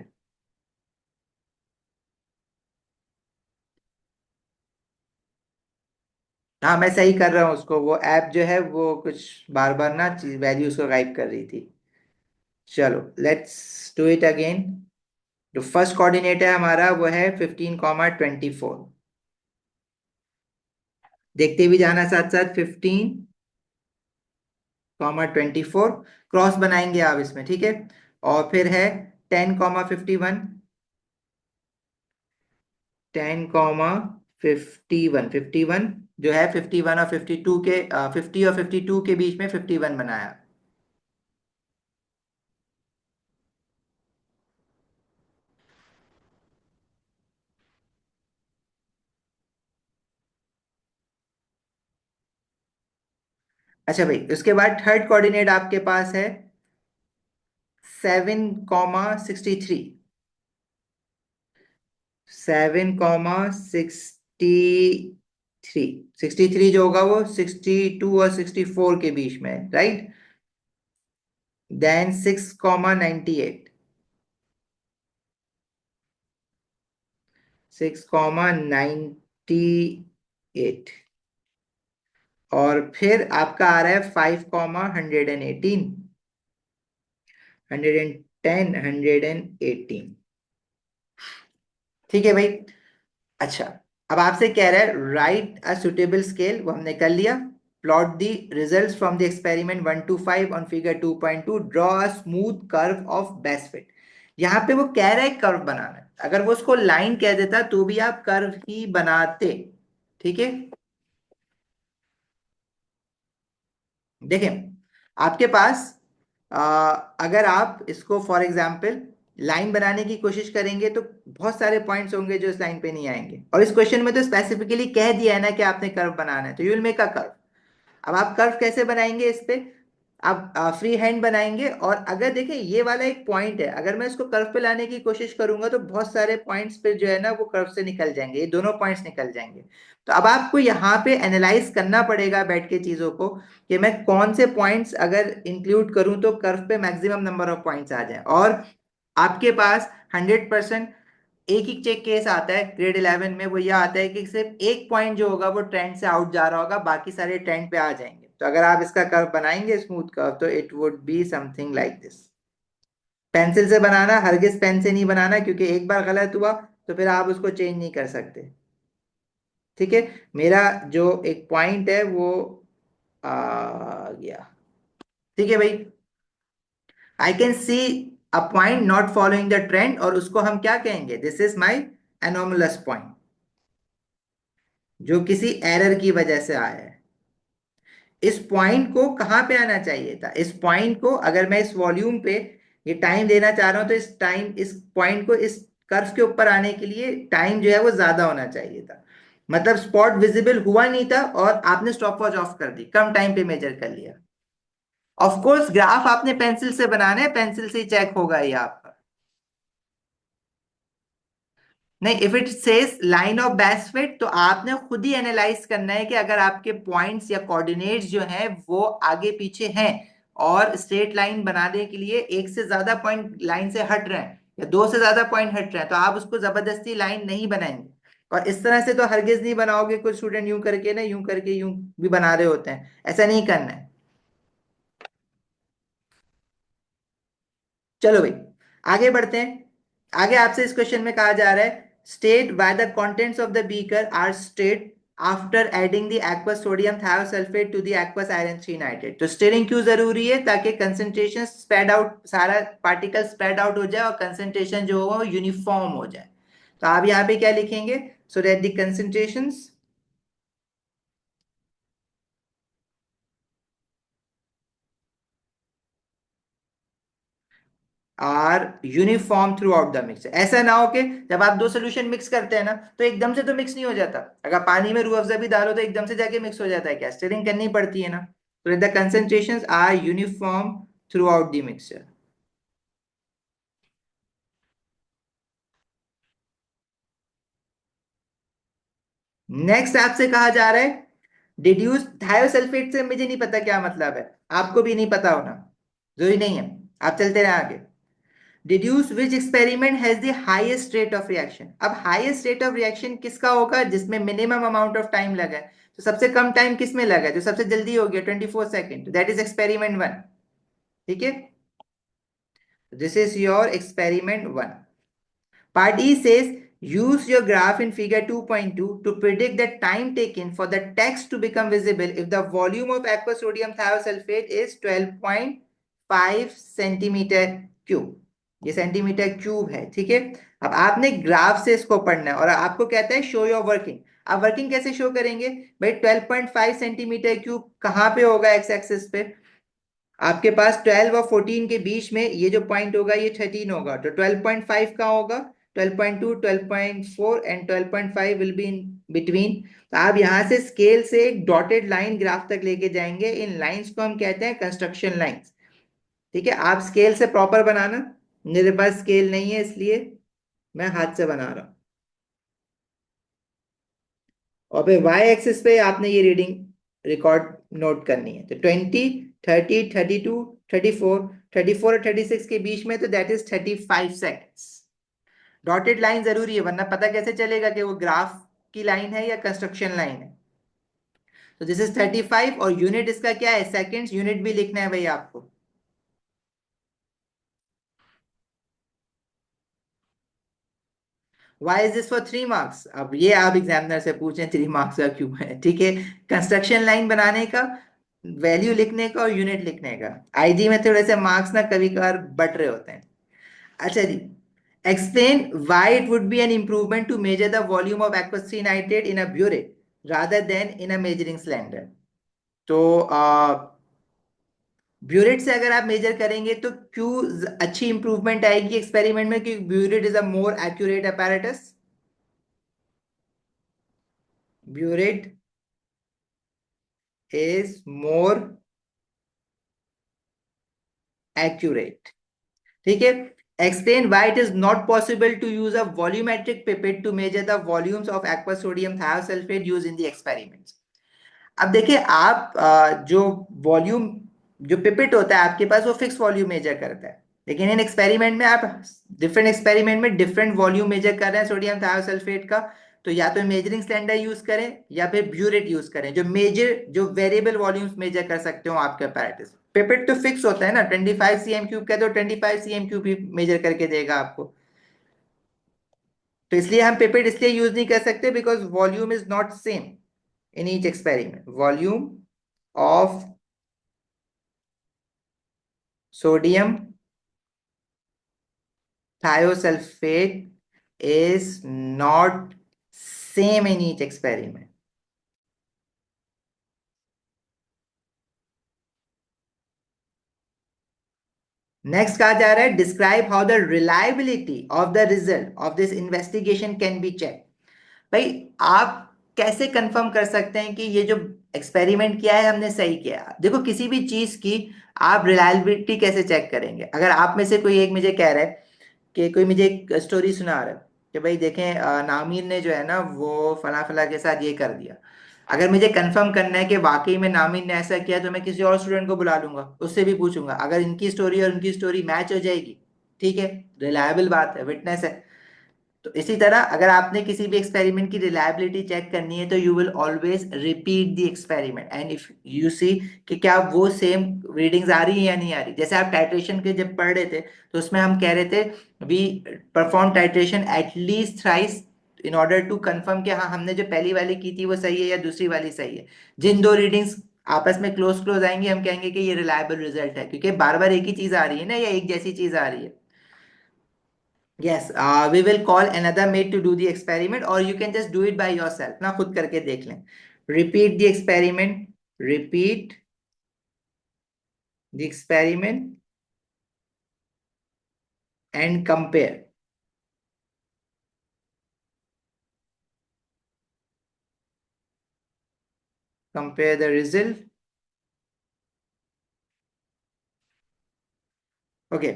Speaker 1: हाँ मैं सही कर रहा हूँ उसको, वो ऐप जो है वो कुछ बार बार ना वैल्यूज को गायब कर रही थी। चलो लेट्स डू इट अगेन। जो फर्स्ट कोऑर्डिनेट है हमारा वो है 15, 24। देखते भी जाना साथ साथ, 15, 24 क्रॉस बनाएंगे आप इसमें, ठीक है। और फिर है 10, 51, 10, 51, 51 जो है 51 और 52 के 50 और 52 के बीच में 51 बनाया। अच्छा भाई, उसके बाद थर्ड कोऑर्डिनेट आपके पास है 7, 63। 7, 63, 63 जो होगा वो 62 और 64 के बीच में, राइट। देन 6, 98, 6, 98, और फिर आपका आ रहा है 5, 118, 110, 118। ठीक है भाई। अच्छा, अब आपसे कह रहा है राइट अ सुटेबल स्केल, वो हमने कर लिया। Plot the results from the experiment 1 to 5 on figure 2.2, draw a smooth curve of best fit. यहाँ पे वो कह रहा है कर्व बनाना है, अगर वो उसको लाइन कह देता तो भी आप कर्व ही बनाते। ठीक है, देखें आपके पास अगर आप इसको फॉर एग्जांपल लाइन बनाने की कोशिश करेंगे तो बहुत सारे पॉइंट्स होंगे जो इस लाइन पे नहीं आएंगे, और इस क्वेश्चन में तो स्पेसिफिकली कह दिया है ना कि आपने कर्व बनाना है, तो you will make a curve. अब आप कर्व कैसे बनाएंगे इस पे, आप फ्री हैंड बनाएंगे, और अगर देखें ये वाला एक पॉइंट है, अगर मैं इसको कर्व पे लाने की कोशिश करूंगा तो बहुत सारे पॉइंट्स पे जो है ना वो कर्व से निकल जाएंगे, ये दोनों पॉइंट्स निकल जाएंगे। तो अब आपको यहाँ पे एनालाइज करना पड़ेगा बैठ के चीजों को, कि मैं कौन से पॉइंट्स अगर इंक्लूड करूं तो कर्व पे मैक्सिमम नंबर ऑफ पॉइंट्स आ जाए। और आपके पास 100% एक ही चेक केस आता है ग्रेड 11 में, वो ये आता है कि सिर्फ एक पॉइंट जो होगा वो ट्रेंड से आउट जा रहा होगा, बाकी सारे ट्रेंड पे आ जाएंगे। तो अगर आप इसका कर्व बनाएंगे स्मूथ कर्व, तो it would be something like this. Pencil से बनाना, हरगिज पेन से नहीं बनाना, क्योंकि एक बार गलत हुआ तो फिर आप उसको चेंज नहीं कर सकते। ठीक है, मेरा जो एक पॉइंट है वो आ गया। ठीक है भाई, I can see a point not following the trend, और उसको हम क्या कहेंगे, this is my anomalous point, जो किसी एरर की वजह से आया है। इस पॉइंट को कहाँ पे आना चाहिए था, इस पॉइंट को अगर मैं इस वॉल्यूम पे ये टाइम देना चाह रहा हूं, तो इस पॉइंट को इस कर्व के ऊपर आने के लिए टाइम जो है वो ज्यादा होना चाहिए था। मतलब स्पॉट विजिबल हुआ नहीं था और आपने स्टॉप वॉच ऑफ कर दी, कम टाइम पे मेजर कर लिया। ऑफ कोर्स ग्राफ आपने पेंसिल से बनाना है, पेंसिल से ही चेक होगा ये आपका। नहीं, if it says line of best fit, तो आपने खुद ही एनालाइज करना है कि अगर आपके पॉइंट्स या कोऑर्डिनेट्स जो हैं वो आगे पीछे हैं, और स्ट्रेट लाइन बनाने के लिए एक से ज्यादा पॉइंट लाइन से हट रहे हैं या दो से ज्यादा पॉइंट हट रहे हैं, तो आप उसको जबरदस्ती लाइन नहीं बनाएंगे। और इस तरह से तो हरगिज नहीं बनाओगे, कुछ स्टूडेंट यूं करके ना यूं करके यूं भी बना रहे होते हैं, ऐसा नहीं करना है। चलो भाई, आगे बढ़ते हैं। आगे आपसे इस क्वेश्चन में कहा जा रहा है, state why the contents of the beaker are stirred after adding the aqueous sodium thiosulfate to the aqueous iron three nitrate. तो स्टेरिंग क्यों जरूरी है, ताकि कंसंट्रेशन स्प्रेड आउट, सारा पार्टिकल स्प्रेड आउट हो जाए और कंसंट्रेशन जो हो यूनिफॉर्म हो जाए। तो आप यहाँ पे क्या लिखेंगे, so that the concentrations are uniform throughout the mix. ऐसा ना हो कि जब आप दो सोल्यूशन मिक्स करते हैं ना, तो एकदम से तो मिक्स नहीं हो जाता। अगर पानी में रूह अफ़ज़ा भी डालो तो एकदम से जाके मिक्स हो जाता है, क्या स्टिरिंग करनी पड़ती है ना। तो the concentrations are uniform throughout the mixture. Next आपसे कहा जा रहा है, डिड्यूस थायोसल्फेट से मुझे नहीं पता क्या मतलब है, आपको भी नहीं पता होना, जरूरी नहीं है, आप चलते रहे आगे। Deduce which experiment has the highest rate of reaction. अब हाईएस्ट रेट ऑफ रिएक्शन किसका होगा, जिसमें मिनिमम अमाउंट ऑफ टाइम लगा है। तो सबसे कम टाइम किस में लगा है, जो सबसे जल्दी हो गया 24 second, that is experiment one. ठीक है, this is your experiment one. Part E says use your graph in figure 2.2 to predict the time taken for the text to become visible if the volume of aqueous sodium thiosulfate is 12.5 centimetre cube. ये सेंटीमीटर क्यूब है, ठीक है। अब आपने ग्राफ से इसको पढ़ना है, और आपको कहता है शो योर वर्किंग। आप वर्किंग कैसे शो करेंगे भाई, 12.5 सेंटीमीटर क्यूब कहाँ पे होगा एक्स एक्सिस पे, आपके पास 12 और 14 के बीच में ये जो पॉइंट होगा ये 13 होगा, तो 12.5 का होगा, 12.2, 12.4 and 12.5 will be in between. तो आप यहां से स्केल से एक डॉटेड लाइन ग्राफ तक लेके जाएंगे, इन लाइंस को हम कहते हैं कंस्ट्रक्शन लाइंस। ठीक है, आप स्केल से प्रॉपर बनाना, मेरे पास स्केल नहीं है इसलिए मैं हाथ से बना रहा हूं। और फिर वाई एक्सिस पे आपने ये रीडिंग रिकॉर्ड नोट करनी है, तो 20, 30, 32, 34, 34 और 36 के बीच में, तो that is 35 seconds. Dotted line जरूरी है, वरना पता कैसे चलेगा कि वो ग्राफ की लाइन है या कंस्ट्रक्शन लाइन है। तो दिस इज 35, और यूनिट इसका क्या है, सेकेंड्स, यूनिट भी लिखना है भाई आपको। Why is this for 3 marks, अब ये आप एग्जामिनर से पूछें 3 मार्क्स का क्यों है, ठीक है। कंस्ट्रक्शन लाइन बनाने का, वैल्यू लिखने का और यूनिट लिखने का। आईजी में थोड़े से मार्क्स ना कभी कभार बट रहे होते हैं। अच्छा जी, explain why it would be an improvement to measure the volume of aqueous 3 nitrate in a burette rather than in a measuring cylinder. तो ब्यूरेट से अगर आप मेजर करेंगे तो क्यों अच्छी इंप्रूवमेंट आएगी एक्सपेरिमेंट में, क्योंकि burette is a more accurate apparatus। Burette is more accurate. ठीक है. Explain why it is not possible to use a volumetric pipette to measure the volumes of aqueous sodium thiosulfate used in the experiments. अब देखिए आप जो वॉल्यूम जो पिपेट होता है आपके पास वो फिक्स वॉल्यूम मेजर करता है, लेकिन इन एक्सपेरिमेंट में आप डिफरेंट एक्सपेरिमेंट में डिफरेंट वॉल्यूम मेजर कर रहे हैं सोडियम थायोसल्फेट का. तो या तो मेजरिंग सिलेंडर यूज करें या फिर ब्यूरेट यूज करें जो वेरिएबल वॉल्यूम्स मेजर कर सकते हो आपके अपैरेटस. पिपेट तो फिक्स होता है ना, 25 cm³ का, तो 25 cm³ ही मेजर करके देगा आपको. तो इसलिए हम पिपेट इसलिए यूज नहीं कर सकते because volume is not same in each experiment. Volume of sodium thiosulfate is not same in each experiment. Next कहा जा रहा है describe how the reliability of the result of this investigation can be check. भाई आप कैसे कंफर्म कर सकते हैं कि ये जो एक्सपेरिमेंट किया है हमने सही किया. देखो किसी भी चीज की आप रिलायबिलिटी कैसे चेक करेंगे. अगर आप में से कोई एक मुझे कह रहा है कि कोई मुझे एक स्टोरी सुना रहा है कि भाई देखें नामीर ने जो है ना वो फला फला के साथ ये कर दिया. अगर मुझे कंफर्म करना है कि वाकई में नामीर ने ऐसा किया तो मैं किसी और स्टूडेंट को बुला लूंगा, उससे भी पूछूंगा. अगर इनकी स्टोरी और उनकी स्टोरी मैच हो जाएगी, ठीक है, रिलायबल बात है, विटनेस है. तो इसी तरह अगर आपने किसी भी एक्सपेरिमेंट की रिलायबिलिटी चेक करनी है तो you will always repeat the experiment and if you see कि क्या वो सेम रीडिंग्स आ रही है या नहीं आ रही. जैसे आप टाइट्रेशन के जब पढ़ रहे थे तो उसमें हम कह रहे थे we perform titration at least thrice in order to confirm कि हाँ हमने जो पहली वाली की थी वो सही है या दूसरी वाली सही है. जिन दो रीडिंग्स आपस में क्लोज क्लोज आएंगे हम कहेंगे कि ये रिलायबल रिजल्ट है, क्योंकि बार बार एक ही चीज आ रही है ना या एक जैसी चीज आ रही है. Yes, we will call another mate to do the experiment, or you can just do it by yourself. ना खुद करके देख लें. Repeat the experiment. Repeat the experiment and compare. Compare the result. Okay.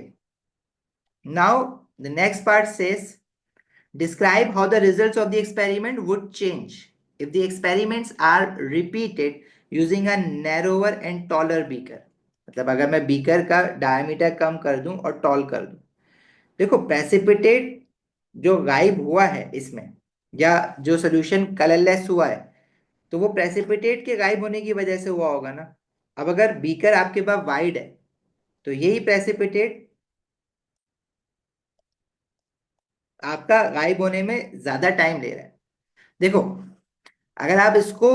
Speaker 1: Now the next part says describe how the results of the experiment would change if the experiments are repeated using a narrower and taller beaker. मतलब अगर मैं बीकर का डायमीटर कम कर दूं और टॉल कर दूं. देखो प्रेसिपिटेट जो गायब हुआ है इसमें या जो सोल्यूशन कलरलेस हुआ है तो वो प्रेसिपिटेट के गायब होने की वजह से हुआ होगा ना. अब अगर बीकर आपके पास वाइड है तो यही प्रेसिपिटेट आपका गायब होने में ज्यादा टाइम ले रहा है. देखो अगर आप इसको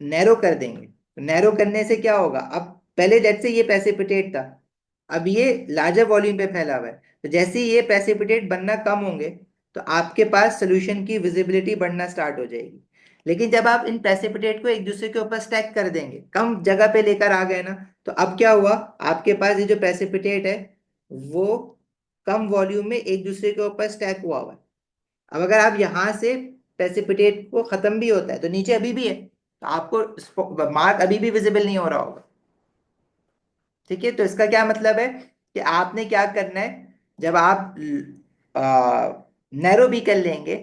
Speaker 1: नैरो कर देंगे तो नैरो करने से क्या होगा. अब पहले लेट से ये प्रेसिपिटेट था, अब ये लार्जर वॉल्यूम पे फैला हुआ है. तो जैसे ही ये प्रेसिपिटेट बनना कम होंगे तो आपके पास सोल्यूशन की विजिबिलिटी बढ़ना स्टार्ट हो जाएगी. लेकिन जब आप इन प्रेसिपिटेट को एक दूसरे के ऊपर स्टैक कर देंगे, कम जगह पे लेकर आ गए ना, तो अब क्या हुआ आपके पास ये जो प्रेसिपिटेट है वो कम वॉल्यूम में एक दूसरे के ऊपर स्टैक हुआ हुआ है. अब अगर आप यहां से प्रेसिपिटेट को खत्म भी होता है तो नीचे अभी भी है, तो आपको मार्क अभी भी विजिबल नहीं हो रहा होगा. ठीक है, तो इसका क्या मतलब है कि आपने क्या करना है, जब आप नैरो भी कर लेंगे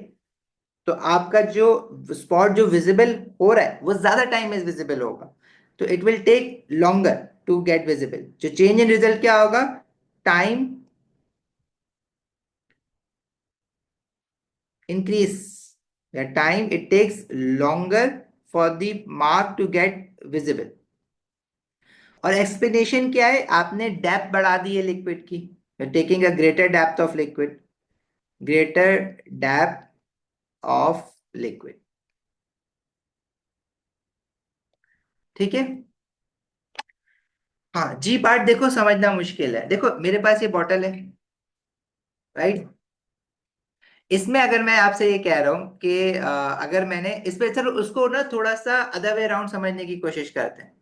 Speaker 1: तो आपका जो स्पॉट जो विजिबल हो रहा है वो ज्यादा टाइम में विजिबल होगा. तो it will take longer to get visible. जो चेंज इन रिजल्ट क्या होगा, time increase, the time it takes longer for the mark to get visible. और एक्सप्लेनेशन क्या है, आपने डेप्थ बढ़ा दी है लिक्विड की, taking a greater depth of liquid, greater depth of liquid. ठीक है. हाँ जी पार्ट देखो समझना मुश्किल है. देखो मेरे पास ये बॉटल है, राइट. इसमें अगर मैं आपसे ये कह रहा हूं कि अगर मैंने इस पे, चलो उसको ना थोड़ा सा अदर वे अराउंड समझने की कोशिश करते हैं.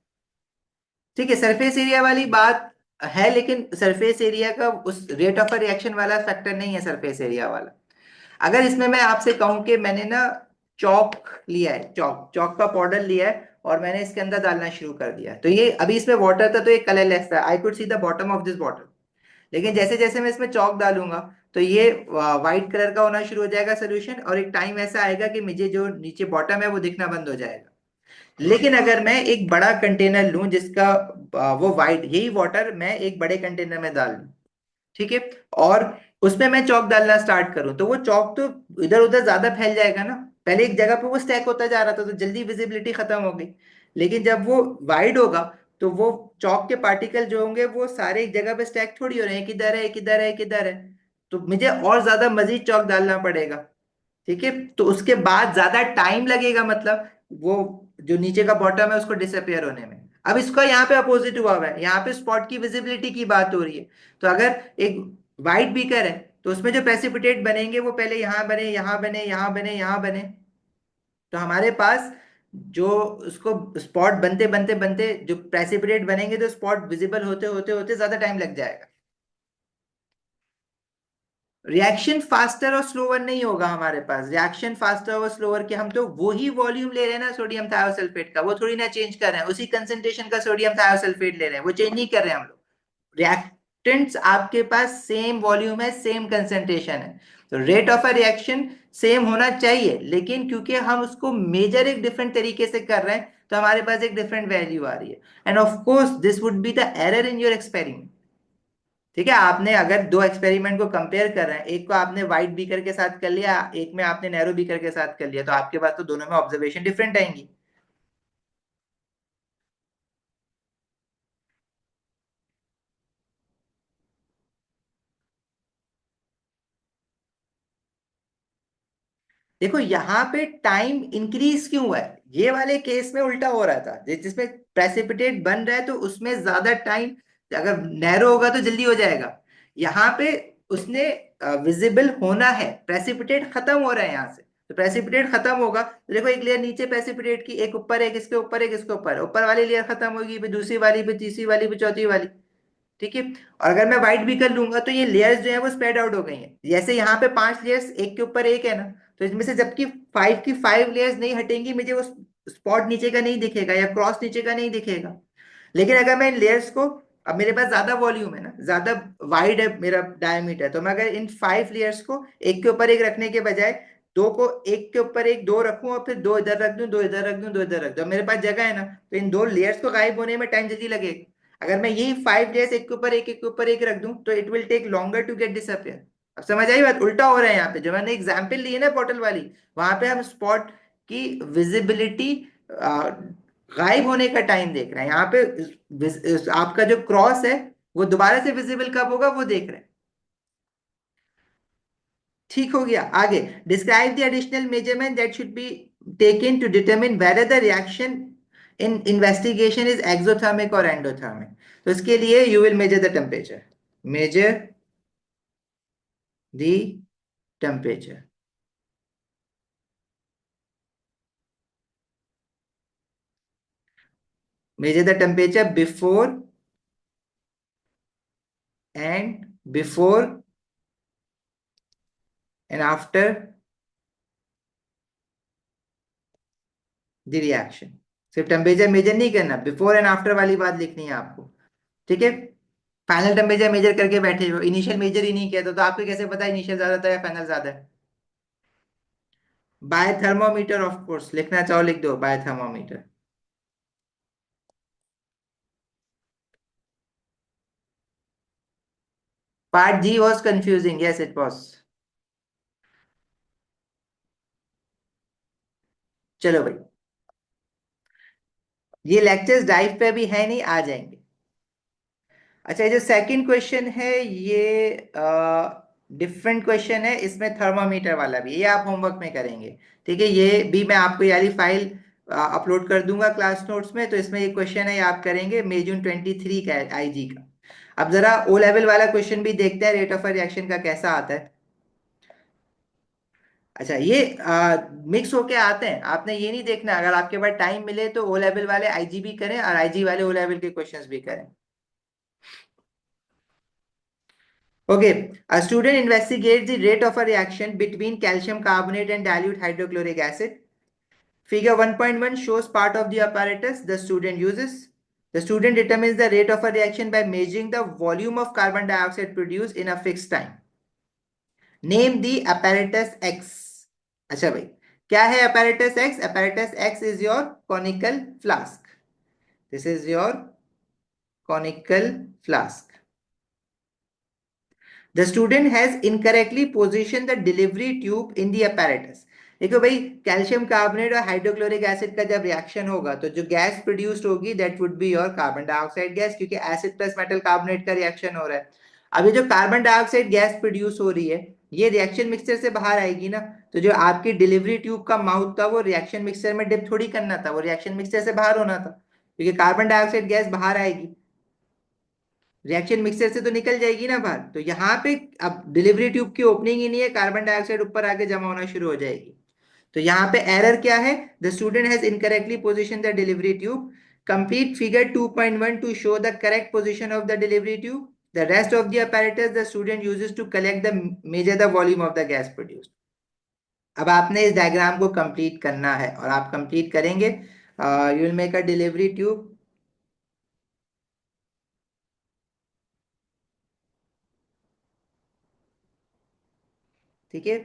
Speaker 1: ठीक है, सरफेस एरिया वाली बात है, लेकिन सरफेस एरिया का उस रेट ऑफ रिएक्शन वाला फैक्टर नहीं है सरफेस एरिया वाला. अगर इसमें मैं आपसे कहूं कि मैंने ना चौक लिया है, चौक चौक का पाउडर लिया है और मैंने इसके अंदर डालना शुरू कर दिया, तो ये अभी इसमें वाटर था तो ये कलरलेस था, I could see the bottom of this bottle. लेकिन जैसे जैसे मैं इसमें चौक डालूंगा तो ये व्हाइट कलर का होना शुरू हो जाएगा सोल्यूशन, और एक टाइम ऐसा आएगा कि मुझे जो नीचे बॉटम है वो दिखना बंद हो जाएगा। लेकिन अगर मैं एक बड़ा कंटेनर लूं जिसका वो वाइट, यही वाटर मैं एक बड़े कंटेनर में डाल लूं, ठीक है, और उसमें मैं चौक डालना स्टार्ट करूं, तो वो चौक तो इधर उधर ज्यादा फैल जाएगा ना। पहले एक जगह पे वो स्टैक होता जा रहा था तो जल्दी विजिबिलिटी खत्म हो गई। लेकिन जब वो वाइड होगा तो वो चौक के पार्टिकल जो होंगे वो सारे एक जगह पे स्टैक थोड़ी हो रहे हैं, एक इधर है एक इधर है एक इधर है, तो मुझे और ज्यादा मजीद चौक डालना पड़ेगा। ठीक है, तो उसके बाद ज्यादा टाइम लगेगा, मतलब वो जो नीचे का बॉटम है उसको डिसअपियर होने में। अब इसका यहाँ पे अपोजिट हुआ हुआ है, यहाँ पे स्पॉट की विजिबिलिटी की बात हो रही है। तो अगर एक वाइट बीकर है तो उसमें जो प्रेसिपिटेट बनेंगे वो पहले यहाँ बने यहाँ बने यहाँ बने यहाँ बने, तो हमारे पास जो उसको स्पॉट बनते बनते बनते जो प्रेसिपिटेट बनेंगे तो स्पॉट विजिबल होते होते होते ज्यादा टाइम लग जाएगा। रिएक्शन फास्टर और स्लोअर नहीं होगा हमारे पास, रिएक्शन फास्टर और स्लोअर के हम तो वही वॉल्यूम ले रहे हैं ना सोडियम थायोसल्फेट का, वो थोड़ी ना चेंज कर रहे हैं, उसी कंसेंट्रेशन का सोडियम थायोसल्फेट ले रहे हैं, वो चेंज नहीं कर रहे हैं हम लोग। रिएक्टेंट्स आपके पास सेम वॉल्यूम है सेम कंसेंट्रेशन है, तो rate of a reaction same होना चाहिए, लेकिन क्योंकि हम उसको मेजर एक डिफरेंट तरीके से कर रहे हैं तो हमारे पास एक डिफरेंट वैल्यू आ रही है, end of course this would be the error in your experiment. ठीक है, आपने अगर दो एक्सपेरिमेंट को कंपेयर कर रहे हैं, एक को आपने वाइट बीकर के साथ कर लिया, एक में आपने नैरो बीकर के साथ कर लिया, तो आपके पास तो दोनों में ऑब्जर्वेशन डिफरेंट आएंगी। देखो यहाँ पे टाइम इंक्रीज क्यों हुआ है, ये वाले केस में उल्टा हो रहा था, जिसमें प्रेसिपिटेट बन रहा है तो उसमें ज्यादा टाइम, अगर नैरो होगा तो जल्दी हो जाएगा। यहाँ पे उसने विजिबल होना है, प्रेसिपिटेट खत्म हो रहा है यहाँ से, तो प्रेसिपिटेट खत्म होगा तो देखो एक लेयर नीचे प्रेसिपिटेट की, एक ऊपर एक इसके ऊपर एक इसके ऊपर, ऊपर वाली लेयर खत्म होगी, फिर दूसरी वाली, फिर तीसरी वाली, फिर चौथी वाली। ठीक है, और अगर मैं व्हाइट भी कर लूंगा तो ये लेयर्स जो है वो स्प्रेड आउट हो गई हैं, जैसे यहाँ पे 5 लेयर्स एक के ऊपर एक है ना, तो इसमें से जबकि 5 की 5 लेयर्स नहीं हटेंगी मुझे वो स्पॉट नीचे का नहीं दिखेगा या क्रॉस नीचे का नहीं दिखेगा। लेकिन अगर मैं इन लेयर्स को, अब मेरे पास ज्यादा वॉल्यूम है ना, ज्यादा वाइड है मेरा डायमीटर, तो मैं अगर इन 5 लेयर्स को एक के ऊपर एक रखने के बजाय दो को एक के ऊपर एक दो रखूं और फिर दो इधर रख दूं दो इधर रख दूं दो इधर रख दूं, मेरे पास जगह है ना, तो इन दो लेयर्स को गायब होने में टाइम जल्दी लगेगा। अगर मैं यही 5 लेयर्स एक के ऊपर एक रख दूं तो it will take longer to get disappear. अब समझ आई बात, उल्टा हो रहा है यहाँ पे, जो मैंने एग्जाम्पल ली है ना बॉटल वाली, वहां पे हम स्पॉट की विजिबिलिटी गायब होने का टाइम देख रहे हैं, यहाँ पे आपका जो क्रॉस है वो दोबारा से विजिबल कब होगा वो देख रहे हैं। ठीक हो गया, आगे describe the additional measurement that should be taken to determine whether the reaction in investigation is exothermic और एंडोथर्मिक। तो इसके लिए you will measure the temperature, measure the temperature, measure the temperature and before and after the reaction. सिर्फ टेम्परेचर मेजर नहीं करना, बिफोर एंड आफ्टर वाली बात लिखनी है आपको। ठीक है, फाइनल टेम्परेचर मेजर करके बैठे हो, इनिशियल मेजर ही नहीं किया तो आपको कैसे पता इनिशियल ज्यादा था या फाइनल ज्यादा है। बाय थर्मोमीटर, ऑफ कोर्स लिखना चाहो लिख दो by thermometer. Part G was confusing, yes it was. चलो भाई, ये लेक्चर्स ड्राइव पे भी है नहीं, आ जाएंगे। अच्छा, ये जो सेकंड क्वेश्चन है ये डिफरेंट क्वेश्चन है, इसमें थर्मामीटर वाला भी है, ये आप होमवर्क में करेंगे। ठीक है, ये भी मैं आपको ये वाली फाइल अपलोड कर दूंगा क्लास नोट्स में, तो इसमें ये क्वेश्चन है ये आप करेंगे मई जून 23 का है आईजी का। अब जरा ओ लेवल वाला क्वेश्चन भी देखते हैं, रेट ऑफ रिएक्शन का कैसा आता है। अच्छा, ये मिक्स होके आते हैं, आपने ये नहीं देखना, अगर आपके पास टाइम मिले तो ओ लेवल वाले आईजी भी करें और आईजी वाले ओ लेवल के क्वेश्चंस भी करें। Okay, a student investigates the rate of a reaction between calcium carbonate and dilute hydrochloric acid. Figure 1.1 shows part of the apparatus the student uses. The student determines the rate of a reaction by measuring the volume of carbon dioxide produced in a fixed time. Name the apparatus X. अच्छा भाई, क्या है apparatus X? Apparatus X is your conical flask. This is your conical flask. The student has incorrectly positioned the delivery tube in the apparatus. देखो भाई, कैल्शियम कार्बोनेट और हाइड्रोक्लोरिक एसिड का जब रिएक्शन होगा तो जो गैस प्रोड्यूस्ड होगी that would be your carbon dioxide gas, क्योंकि एसिड प्लस मेटल कार्बोनेट का रिएक्शन हो रहा है। अब ये जो कार्बन डाइऑक्साइड गैस प्रोड्यूस हो रही है ये रिएक्शन मिक्सचर से बाहर आएगी ना, तो जो आपकी डिलीवरी ट्यूब का माउथ था वो रिएक्शन मिक्सचर में डिप थोड़ी करना था, वो रिएक्शन मिक्सचर से बाहर होना था, क्योंकि कार्बन डाइऑक्साइड गैस बाहर आएगी, रिएक्शन मिक्सर से तो निकल जाएगी ना बाहर। तो यहाँ पे अब डिलीवरी ट्यूब की ओपनिंग ही नहीं है, कार्बन डाइऑक्साइड ऊपर आके जमा होना शुरू हो जाएगी। तो यहाँ पे एरर क्या है? The student has incorrectly position the delivery tube. Complete figure 2.1 to show the correct position of the delivery tube. The rest of the apparatus the student uses to collect the measure the volume of the gas produced. अब आपने इस डायग्राम को कंप्लीट करना है और आप कंप्लीट करेंगे, you will make a delivery tube. ठीक है।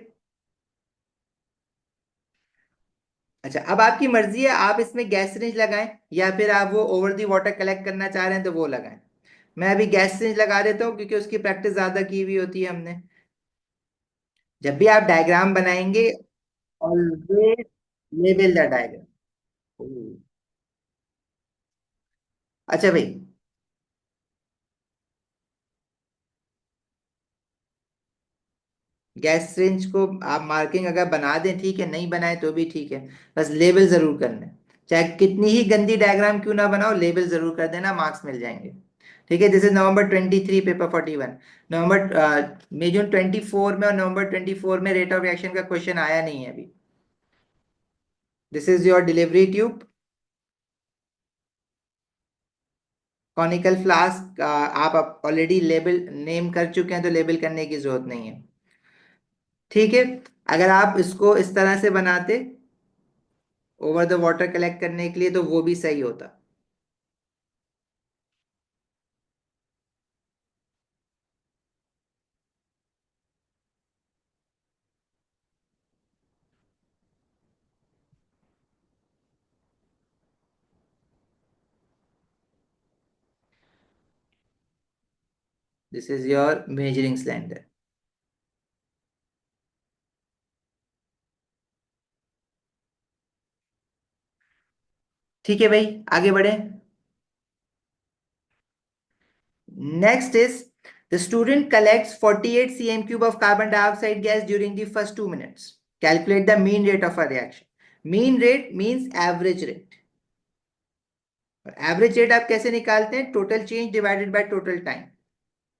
Speaker 1: अच्छा, अब आपकी मर्जी है, आप इसमें गैस सिरिंज लगाएं या फिर आप वो ओवर दी वाटर कलेक्ट करना चाह रहे हैं तो वो लगाएं। मैं अभी गैस सिरिंज लगा देता हूँ क्योंकि उसकी प्रैक्टिस ज्यादा की हुई होती है हमने। जब भी आप डायग्राम बनाएंगे ऑलवेज लेबल द डायग्राम। अच्छा भाई, गैस सिरिंज को आप मार्किंग अगर बना दें ठीक है, नहीं बनाए तो भी ठीक है, बस लेबल जरूर करना है। चाहे कितनी ही गंदी डायग्राम क्यों ना बनाओ, लेबल जरूर कर देना, मार्क्स मिल जाएंगे। ठीक है। This is November 23 paper 41। नवंबर मई जून 24 में और November 24 में रेट ऑफ रिएक्शन का क्वेश्चन आया नहीं है अभी। This is your delivery tube, conical flask. आप ऑलरेडी लेबल नेम कर चुके हैं तो लेबल करने की जरूरत नहीं है। ठीक है। अगर आप इसको इस तरह से बनाते ओवर द वाटर कलेक्ट करने के लिए तो वो भी सही होता। This is your measuring cylinder. ठीक है भाई, आगे बढ़े। Next is the student collects 48 cm cube of carbon dioxide gas during the first 2 minutes. Calculate the mean rate of a reaction. Mean rate means average rate. Average rate आप कैसे निकालते हैं? Total change divided by total time.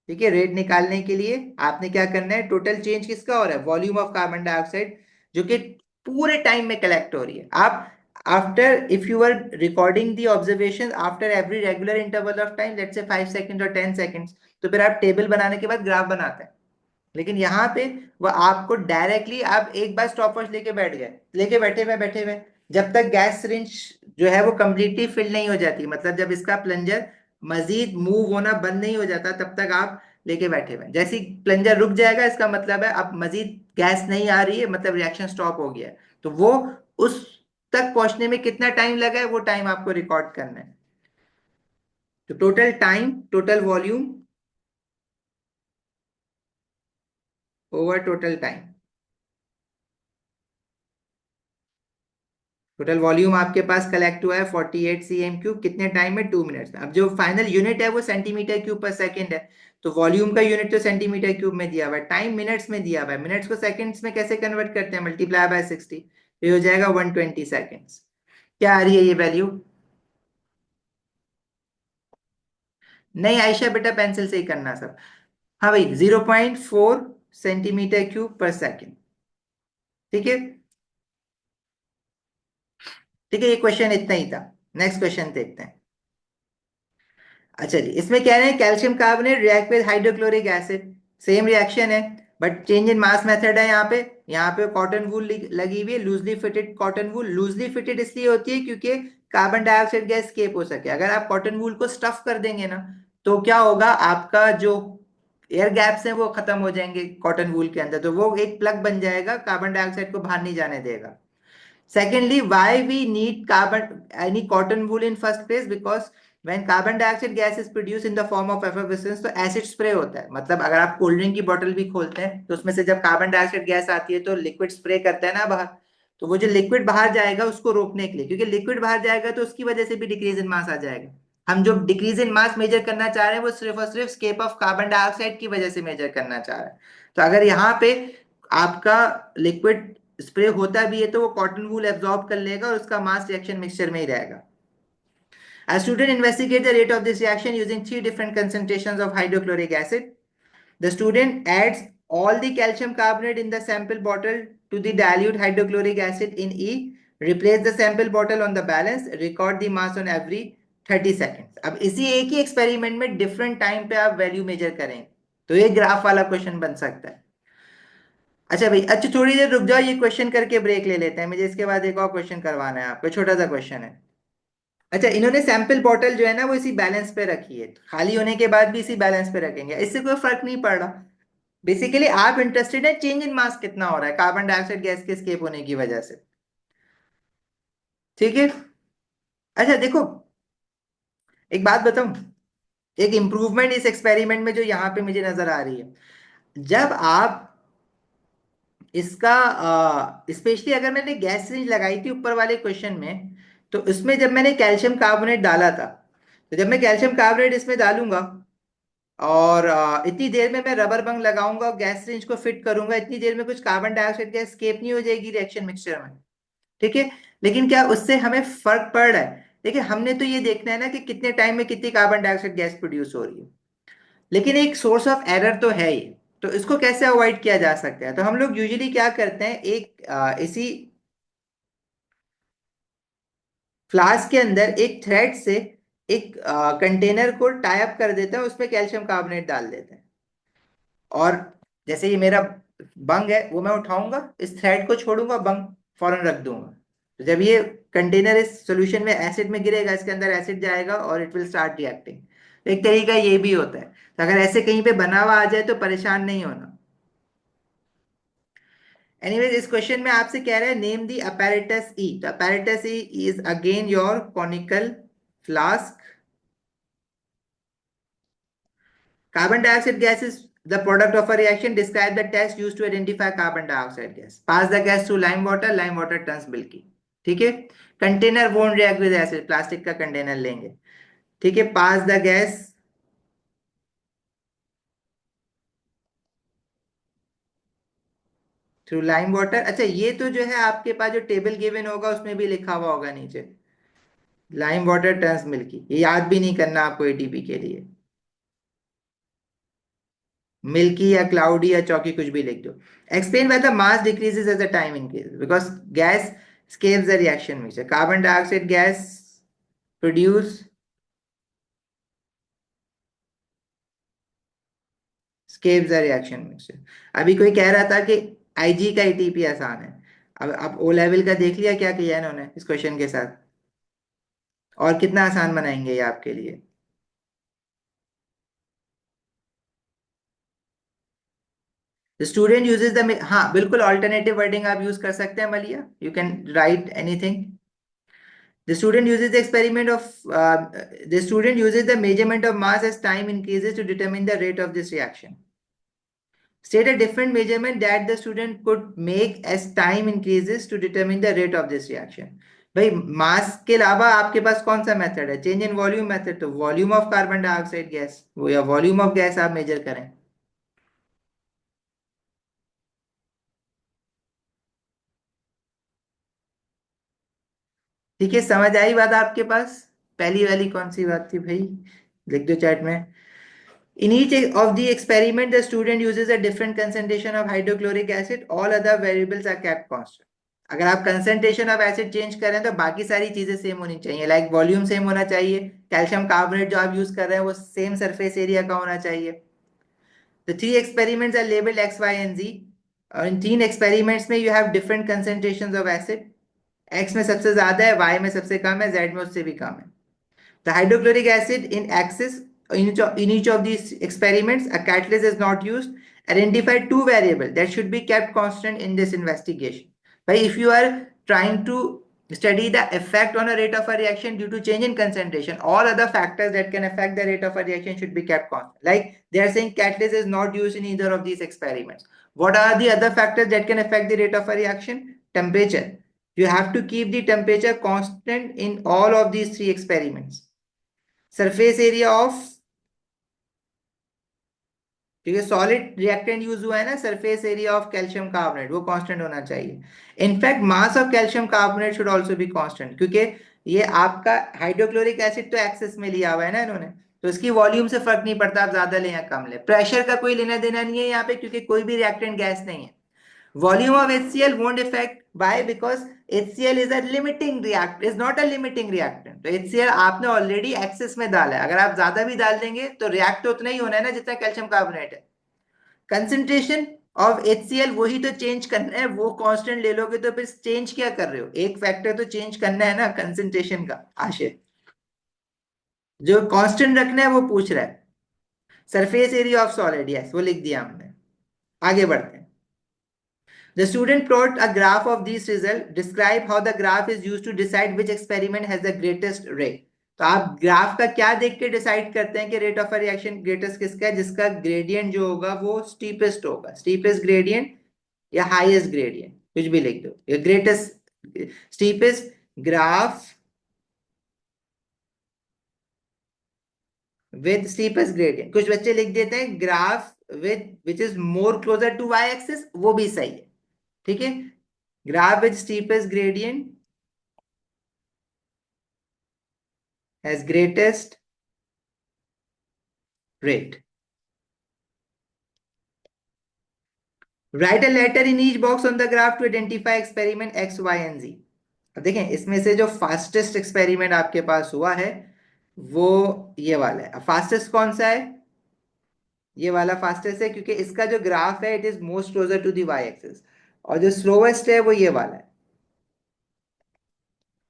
Speaker 1: ठीक है। रेट निकालने के लिए आपने क्या करना है, टोटल चेंज किसका हो रहा है? वॉल्यूम ऑफ कार्बन डाइऑक्साइड जो कि पूरे टाइम में कलेक्ट हो रही है। आप after if you are recording the observation after every regular interval of time, let's say 5 second और 10 सेकंड्स, तो फिर आप टेबल बनाने के बाद ग्राफ बनाते हैं। लेकिन यहाँ पे वो आपको डायरेक्टली आप एक बार स्टॉपवॉच लेके बैठ गए, लेके बैठे हुए जब तक गैस सिरिंज जो है वो कंप्लीटली फिल नहीं हो जाती, मतलब जब इसका प्लंजर मजीद मूव होना बंद नहीं हो जाता तब तक आप लेके बैठे हुए। जैसे ही प्लंजर रुक जाएगा इसका मतलब है अब मजीद गैस नहीं आ रही है, मतलब रिएक्शन स्टॉप हो गया है। तो वो उस तक पहुंचने में कितना टाइम लगा है वो टाइम आपको रिकॉर्ड करना है। तो total time, total volume over total time. Total volume आपके पास कलेक्ट हुआ है 48 cm3 कितने टाइम में? 2 मिनट्स में। अब जो फाइनल यूनिट है वो सेंटीमीटर क्यूब पर सेकंड है, तो वॉल्यूम का यूनिट तो सेंटीमीटर क्यूब में दिया हुआ है, टाइम मिनट्स में दिया हुआ है, मिनट्स को सेकंड्स में कैसे कन्वर्ट करते हैं? मल्टीप्लाई बाय 60, तो ये हो जाएगा 120 सेकेंड्स। क्या आ रही है ये वैल्यू? नहीं आयशा बेटा, पेंसिल से ही करना सब। हाँ भाई, 0.4 cm3 पर सेकेंड। ठीक है। ठीक है, ये क्वेश्चन इतना ही था। नेक्स्ट क्वेश्चन देखते हैं। अच्छा जी, इसमें कह रहे हैं calcium carbonate react with hydrochloric acid, same reaction है। But change in mass method है यहाँ पे कॉटन वूल लगी हुई है, loosely fitted cotton wool. Loosely fitted इसलिए होती है क्योंकि कार्बन डाइऑक्साइड गैस स्केप हो सके। अगर आप कॉटन वूल को स्टफ कर देंगे ना, तो क्या होगा, आपका जो एयर गैप्स हैं वो खत्म हो जाएंगे कॉटन वूल के अंदर, तो वो एक प्लग बन जाएगा, कार्बन डाइऑक्साइड को बाहर नहीं जाने देगा। Secondly, why we need any cotton wool in first place? Because when carbon dioxide gas is produced in the form of effervescence, तो एसिड स्प्रे होता है। मतलब अगर आप कोल्ड ड्रिंक की बोतल भी खोलते हैं तो उसमें से जब कार्बन डाइऑक्साइड गैस आती है तो लिक्विड स्प्रे करता है ना बाहर। तो वो जो लिक्विड बाहर जाएगा उसको रोकने के लिए, क्योंकि लिक्विड बाहर जाएगा तो उसकी वजह से भी डिक्रीज इन मास आ जाएगा। हम जो डिक्रीज इन मास मेजर करना चाह रहे हैं वो सिर्फ और सिर्फ स्केप ऑफ कार्बन डाइऑक्साइड की वजह से मेजर करना चाह रहे हैं। तो अगर यहाँ पे आपका लिक्विड स्प्रे होता भी है तो वो कॉटन वूल एब्जॉर्ब कर लेगा और उसका मास रिएक्शन मिक्सचर में ही रहेगा। A student investigate the rate of this reaction using three different concentrations of hydrochloric acid. The student adds all the calcium carbonate in the sample bottle to the dilute hydrochloric acid in E. Replace the sample bottle on the balance. Record the mass on every 30 seconds. अब इसी एक ही एक्सपेरिमेंट में डिफरेंट टाइम पे आप वैल्यू मेजर करें, तो ये ग्राफ वाला क्वेश्चन बन सकता है। अच्छा भाई, अच्छा थोड़ी देर रुक जाओ, ये क्वेश्चन करके ब्रेक ले लेते हैं, मुझे इसके बाद एक और क्वेश्चन करवाना है आपको, छोटा सा क्वेश्चन है। अच्छा, इन्होंने सैंपल बॉटल जो है ना वो इसी बैलेंस पे रखी है, खाली होने के बाद भी इसी बैलेंस पे रखेंगे, इससे कोई फर्क नहीं पड़ रहा। बेसिकली आप इंटरेस्टेड है चेंज इन मास कितना हो रहा है कार्बन डाइऑक्साइड गैस के escape होने की वजह से। ठीक है। अच्छा देखो, एक बात बताऊं, एक इंप्रूवमेंट इस एक्सपेरिमेंट में जो यहाँ पे मुझे नजर आ रही है, जब आप इसका स्पेशली अगर मैंने गैस रेंज लगाई थी ऊपर वाले क्वेश्चन में, तो इसमें जब मैंने कैल्शियम कार्बोनेट डाला था, तो जब मैं कैल्शियम कार्बोनेट इसमें डालूंगा और इतनी देर में मैं रबर बंग लगाऊंगा और गैस रेंज को फिट करूंगा, इतनी देर में कुछ कार्बन डाइऑक्साइड गैस स्केप नहीं हो जाएगी रिएक्शन मिक्सचर में। ठीक है। लेकिन क्या उससे हमें फर्क पड़ रहा है? देखिए, हमने तो ये देखना है ना कि कितने टाइम में कितनी कार्बन डाइऑक्साइड गैस प्रोड्यूस हो रही है, लेकिन एक सोर्स ऑफ एरर तो है ही। तो इसको कैसे अवॉइड किया जा सकता है? तो हम लोग यूजुअली क्या करते हैं, एक इसी फ्लास्क के अंदर एक थ्रेड से एक कंटेनर को टाई अप कर देते हैं, उसमें कैल्शियम कार्बोनेट डाल देते हैं, और जैसे ये मेरा बंग है वो मैं उठाऊंगा, इस थ्रेड को छोड़ूंगा, बंग फौरन रख दूंगा। तो जब ये कंटेनर इस सॉल्यूशन में एसिड में गिरेगा, इसके अंदर एसिड जाएगा और इट विल स्टार्ट रिएक्टिंग। तो एक तरीका ये भी होता है, तो अगर ऐसे कहीं पे बना हुआ आ जाए तो परेशान नहीं होना। एनीवेज, इस क्वेश्चन में आपसे कह रहे हैं नेम दी apparatus E। तो apparatus E is again your conical flask. Carbon dioxide gas is the product of a reaction. Describe the test used to identify carbon dioxide gas. Pass the gas through lime water. Lime water turns milky. ठीक है। Container won't react with acid. Plastic का कंटेनर लेंगे। ठीक है। Pass the gas through lime water. अच्छा, ये तो जो है आपके पास जो टेबल गिवन होगा उसमें भी लिखा हुआ होगा नीचे, लाइम वाटर टर्न्स मिल्की। ये याद भी नहीं करना आपको एटीपी के लिए, मिल्की या क्लाउडी या चौकी कुछ भी लिख दो। Explain why the mass decreases as the time increases, because gas escapes the reaction mixture. Carbon dioxide gas produce escapes the reaction mixture. अभी कोई कह रहा था कि आईजी का एटीपी आसान है। अब आप ओ लेवल का देख लिया क्या किया इन्होंने इस क्वेश्चन के साथ, और कितना आसान बनाएंगे ये आपके लिए। स्टूडेंट यूजेस द, हाँ बिल्कुल, ऑल्टरनेटिव वर्डिंग आप यूज कर सकते हैं मलिया, you can write anything. The student uses the experiment of the student uses the measurement of mass as time increases to determine the rate of this reaction. State a different measurement that the student could make as time increases to determine the rate of this reaction. भाई, मास के अलावा आपके पास कौन सा मेथड है? Change in volume method. तो volume of carbon dioxide gas वो या वॉल्यूम ऑफ गैस आप मेजर करें। ठीक है, समझ आई बात आपके पास? पहली वाली कौन सी बात थी भाई? लिख दो चैट में। In each of the experiment, the student uses a different concentration of hydrochloric acid. All other variables are kept constant. अगर आप कंसेंट्रेशन ऑफ एसिड चेंज करें तो बाकी सारी चीजें सेम होनी चाहिए, लाइक वॉल्यूम सेम होना चाहिए, कैल्शियम कार्बोनेट जो आप यूज कर रहे हैं वो सेम सरफेस एरिया का होना चाहिए। The three experiments are labeled X, Y, and Z. इन तीन experiments में you have different concentrations of acid. X में सबसे ज्यादा है, Y में सबसे कम है, Z में उससे भी कम है. The hydrochloric acid in axis in each of these experiments, a catalyst is not used. Identify two variables that should be kept constant in this investigation. But if you are trying to study the effect on a rate of a reaction due to change in concentration, all other factors that can affect the rate of a reaction should be kept constant. Like they are saying catalyst is not used in either of these experiments. What are the other factors that can affect the rate of a reaction? Temperature. You have to keep the temperature constant in all of these three experiments. Surface area of, क्योंकि सॉलिड रिएक्टेंट यूज हुआ है ना, surface area of calcium carbonate वो कांस्टेंट होना चाहिए. In fact mass of calcium carbonate should also be constant, क्योंकि ये आपका हाइड्रोक्लोरिक एसिड तो एक्सेस में लिया हुआ है ना इन्होंने, तो इसकी वॉल्यूम से फर्क नहीं पड़ता आप ज्यादा ले या कम ले. प्रेशर का कोई लेना देना नहीं है यहाँ पे, क्योंकि कोई भी रिएक्टेंट गैस नहीं है. Volume of HCl won't affect. Why? Because HCl is a limiting reactant, is not a limiting reactant. तो HCl आपने ऑलरेडी एक्सेस में डाला है, अगर आप ज्यादा भी डाल देंगे तो रिएक्ट तो उतना ही होना है ना जितना कैल्शियम कार्बोनेट है. कंसेंट्रेशन ऑफ HCl वही तो चेंज करना है, वो कांस्टेंट ले लोगे तो फिर चेंज क्या कर रहे हो, एक फैक्टर तो चेंज करना है ना कंसेंट्रेशन का. आशय जो कांस्टेंट रखना है वो पूछ रहा है. Surface area of solid, yes वो लिख दिया हमने. आगे बढ़ते हैं. The student plot a graph of these results. Describe how the graph is used to decide which experiment has the greatest rate. तो आप ग्राफ का क्या देख के डिसाइड करते हैं कि रेट ऑफ रिएक्शन ग्रेटेस्ट किसका है? जिसका ग्रेडियंट जो होगा वो स्टीपेस्ट होगा. स्टीपेस्ट ग्रेडियंट या हाईएस्ट ग्रेडियंट कुछ भी लिख दो. ये greatest steepest graph with steepest gradient. कुछ बच्चे लिख देते हैं graph with which is more closer to y axis, वो भी सही है. ठीक है. Graph with steepest gradient has greatest rate. Write a letter in each box on the graph to identify experiment X, Y and Z. अब देखें इसमें से जो फास्टेस्ट एक्सपेरिमेंट आपके पास हुआ है वो ये वाला है. फास्टेस्ट कौन सा है? ये वाला फास्टेस्ट है, क्योंकि इसका जो ग्राफ है it is most closer to the Y axis. और जो स्लोवेस्ट है वो ये वाला है.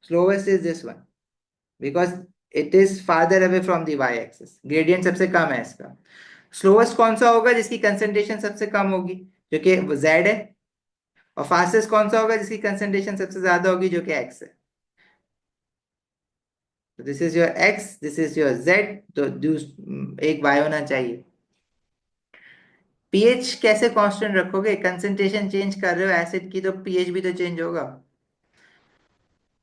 Speaker 1: Slowest is this one because it is farther away from the Y axis. Gradient सबसे कम है इसका. स्लोएस्ट कौन सा होगा? जिसकी कंसेंट्रेशन सबसे कम होगी, जो कि Z है. और फास्टेस्ट कौन सा होगा? जिसकी कंसेंट्रेशन सबसे ज्यादा होगी, जो कि X है. तो this is your X, this is your Z. तो एक Y होना चाहिए. पीएच कैसे कांस्टेंट रखोगे? कंसेंट्रेशन चेंज कर रहे हो एसिड की तो पीएच भी तो चेंज होगा.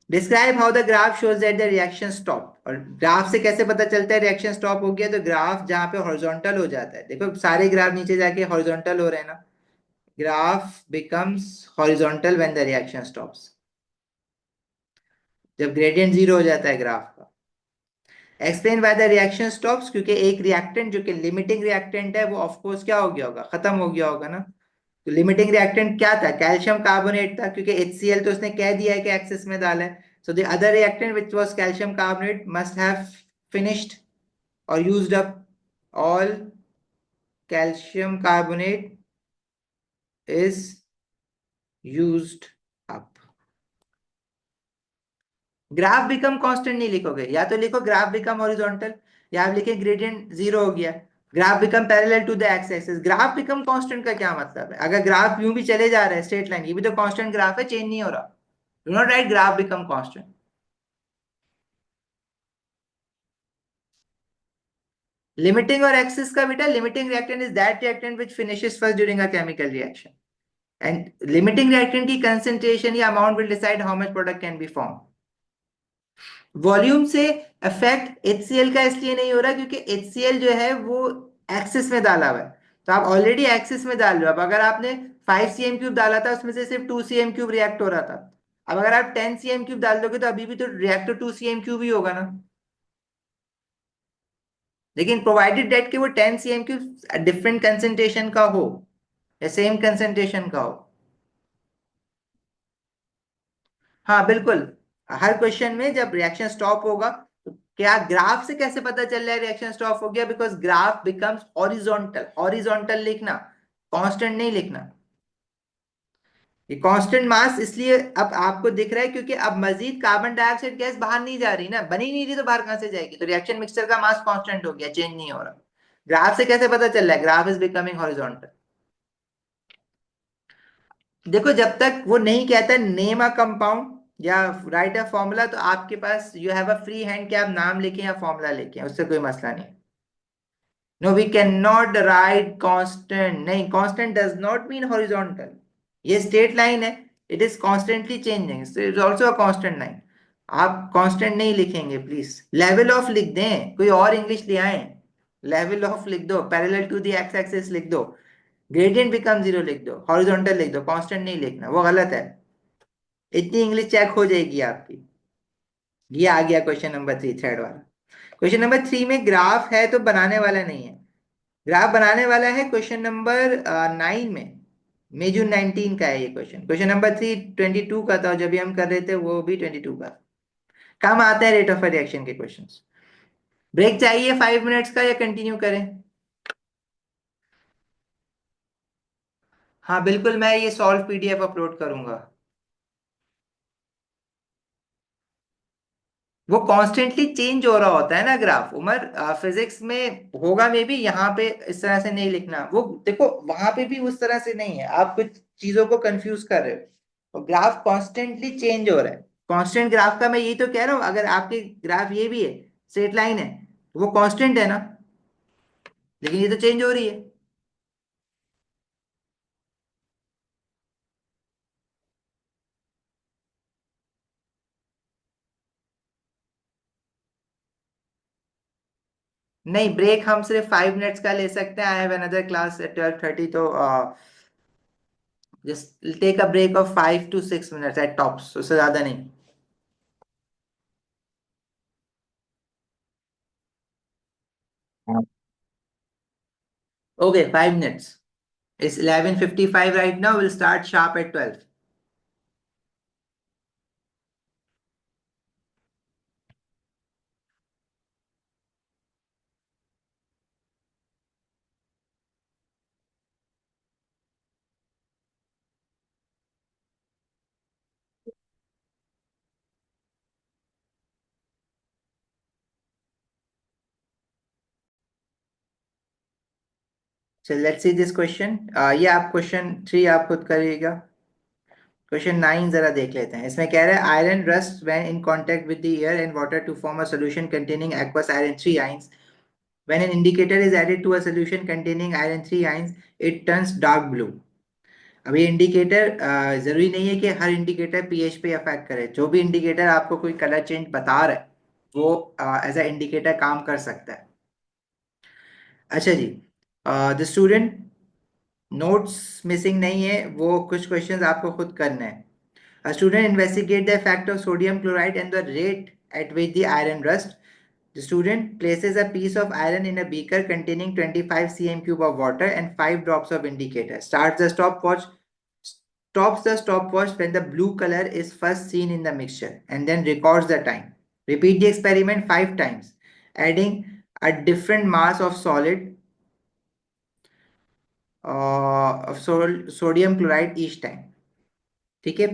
Speaker 1: Describe how the graph shows that the reaction stop. और ग्राफ से कैसे पता चलता है रिएक्शन स्टॉप हो गया? तो ग्राफ जहां पे हॉरिजॉन्टल हो जाता है, देखो सारे ग्राफ नीचे जाके हॉरिजॉन्टल हो रहे हैं ना. Graph becomes horizontal when the reaction stops. जब ग्रेडियंट जीरो हो जाता है ग्राफ का. Explain why the reaction stops. क्योंकि एक रिएक्टेंट जो कि लिमिटिंग रिएक्टेंट है वो ऑफ कोर्स क्या हो गया होगा? खत्म हो गया होगा ना. तो लिमिटिंग रिएक्टेंट क्या था? कैल्शियम कार्बोनेट था, क्योंकि HCl तो उसने कह दिया है कि एक्सेस में डाला है. So the other reactant which was calcium carbonate must have finished और used up all calcium carbonate is used up. Graph become constant नहीं लिखोगे, या तो लिखो ग्राफ बिकम हॉरिजॉन्टल, या आप लिखे ग्रेडियंट जीरो हो गया. Graph become parallel to the x axis. Graph become constant का क्या मतलब है? अगर ग्राफ यूं भी चले जा रहा है स्ट्रेट लाइन, ये भी तो कांस्टेंट ग्राफ है, चेंज नहीं हो रहा. Do not right graph become constant. Limiting और एक्सिस का बेटा, limiting reactant is that reactant which finishes first during a chemical reaction. And limiting reactant की कंसंट्रेशन या amount will decide how much product can be form. Volume से इफेक्ट HCl का इसलिए नहीं हो रहा क्योंकि HCl जो है वो एक्सिस में डाला हुआ है. तो आप ऑलरेडी एक्सिस में डाल रहे हो. अब अगर आपने 5 cm³ डाला था उसमें से सिर्फ 2 cm³ रिएक्ट हो रहा था. अब अगर आप 10 cm³ डाल दोगे तो अभी भी तो रिएक्ट 2 cm³ ही होगा ना. लेकिन प्रोवाइडेड डेट के वो 10 cm³ डिफरेंट कंसेंट्रेशन का हो या सेम कंसेंट्रेशन का हो. हाँ बिल्कुल. हर क्वेश्चन में जब रिएक्शन स्टॉप होगा तो क्या ग्राफ से कैसे पता चल रहा है रिएक्शन स्टॉप हो गया? Because graph becomes horizontal. Horizontal लिखना, कांस्टेंट नहीं लिखना। ये कांस्टेंट मास इसलिए अब आपको दिख रहा है क्योंकि अब मजीद कार्बन डाइऑक्साइड गैस बाहर नहीं जा रही ना, बनी नहीं रही, तो बाहर कहां से जाएगी? तो रिएक्शन मिक्सचर का मास कांस्टेंट हो गया, चेंज नहीं हो रहा। ग्राफ से कैसे पता चल रहा है? Graph is becoming horizontal. देखो, जब तक वो नहीं कहता नेम अ कंपाउंड या राइट अ फॉर्मूला, तो आपके पास you have a free hand कि आप नाम लिखें या फॉर्मूला लिखें, उससे कोई मसला नहीं। No, we can not write constant. नहीं, constant does not mean horizontal. ये स्ट्रेट लाइन है, it is constantly changing, it is also a constant line. आप कांस्टेंट नहीं लिखेंगे प्लीज। लेवल ऑफ लिख दें, कोई और इंग्लिश ले आए। लेवल ऑफ लिख दो, parallel to the x axis लिख दो, ग्रेडियंट बिकम जीरो लिख दो, हॉरिजॉन्टल लिख दो, कांस्टेंट नहीं लिखना, वो गलत है। इतनी इंग्लिश चेक हो जाएगी आपकी। ये आ गया क्वेश्चन नंबर 3, थर्ड वाला। क्वेश्चन नंबर 3 में ग्राफ है तो बनाने वाला नहीं है। ग्राफ बनाने वाला है क्वेश्चन नंबर 9 में। जून 19 का है ये क्वेश्चन। क्वेश्चन नंबर 3 22 का था, जब भी हम कर रहे थे वो भी 22 का। काम आता है रेट ऑफ रिएक्शन के क्वेश्चंस। ब्रेक चाहिए 5 मिनट्स का या कंटिन्यू करें? हाँ बिल्कुल, मैं ये सॉल्व पीडीएफ अपलोड करूंगा। वो कॉन्स्टेंटली चेंज हो रहा होता है ना ग्राफ उमर, फिजिक्स में होगा मे बी, यहाँ पे इस तरह से नहीं लिखना। वो देखो, वहां पे भी उस तरह से नहीं है, आप कुछ चीजों को कंफ्यूज कर रहे हो। और ग्राफ कॉन्स्टेंटली चेंज हो रहा है। कांस्टेंट ग्राफ का मैं यही तो कह रहा हूँ, अगर आपके ग्राफ ये भी है, स्ट्रेट लाइन है, तो वो कांस्टेंट है ना, लेकिन ये तो चेंज हो रही है। नहीं, ब्रेक हम सिर्फ 5 मिनट्स का ले सकते हैं। I have another class at 12:30, तो just take a break of 5 to 6 minutes at tops, उससे ज्यादा नहीं। Okay, 5 minutes. It's 11:55 right now. We'll start sharp at 12. So let's see this question. ये आप क्वेश्चन 3 आप खुद करिएगा। क्वेश्चन 9 जरा देख लेते हैं। इसमें कह रहा है iron rust when in contact with the air and water to form a solution containing aqueous iron 3 ions. When an indicator is added to a solution containing iron 3 ions, it turns dark blue. अब ये इंडिकेटर जरूरी नहीं है कि हर इंडिकेटर पीएच पे अफेक्ट करे। जो भी इंडिकेटर आपको कोई कलर चेंज बता रहा है, वो एज अ इंडिकेटर काम कर सकता है। अच्छा जी, द स्टूडेंट, नोट्स मिसिंग नहीं है, वो कुछ क्वेश्चंस आपको खुद करने हैं। A student investigate the effect of sodium chloride and the rate at which the iron rust. The student places a piece of iron in a beaker containing 25 cm cube of water and 5 drops of indicator. Stops the stopwatch when the blue color is first seen in the mixture and then records the time. Repeat the experiment 5 times, adding a different mass of solid sodium chloride each time. ठीक है?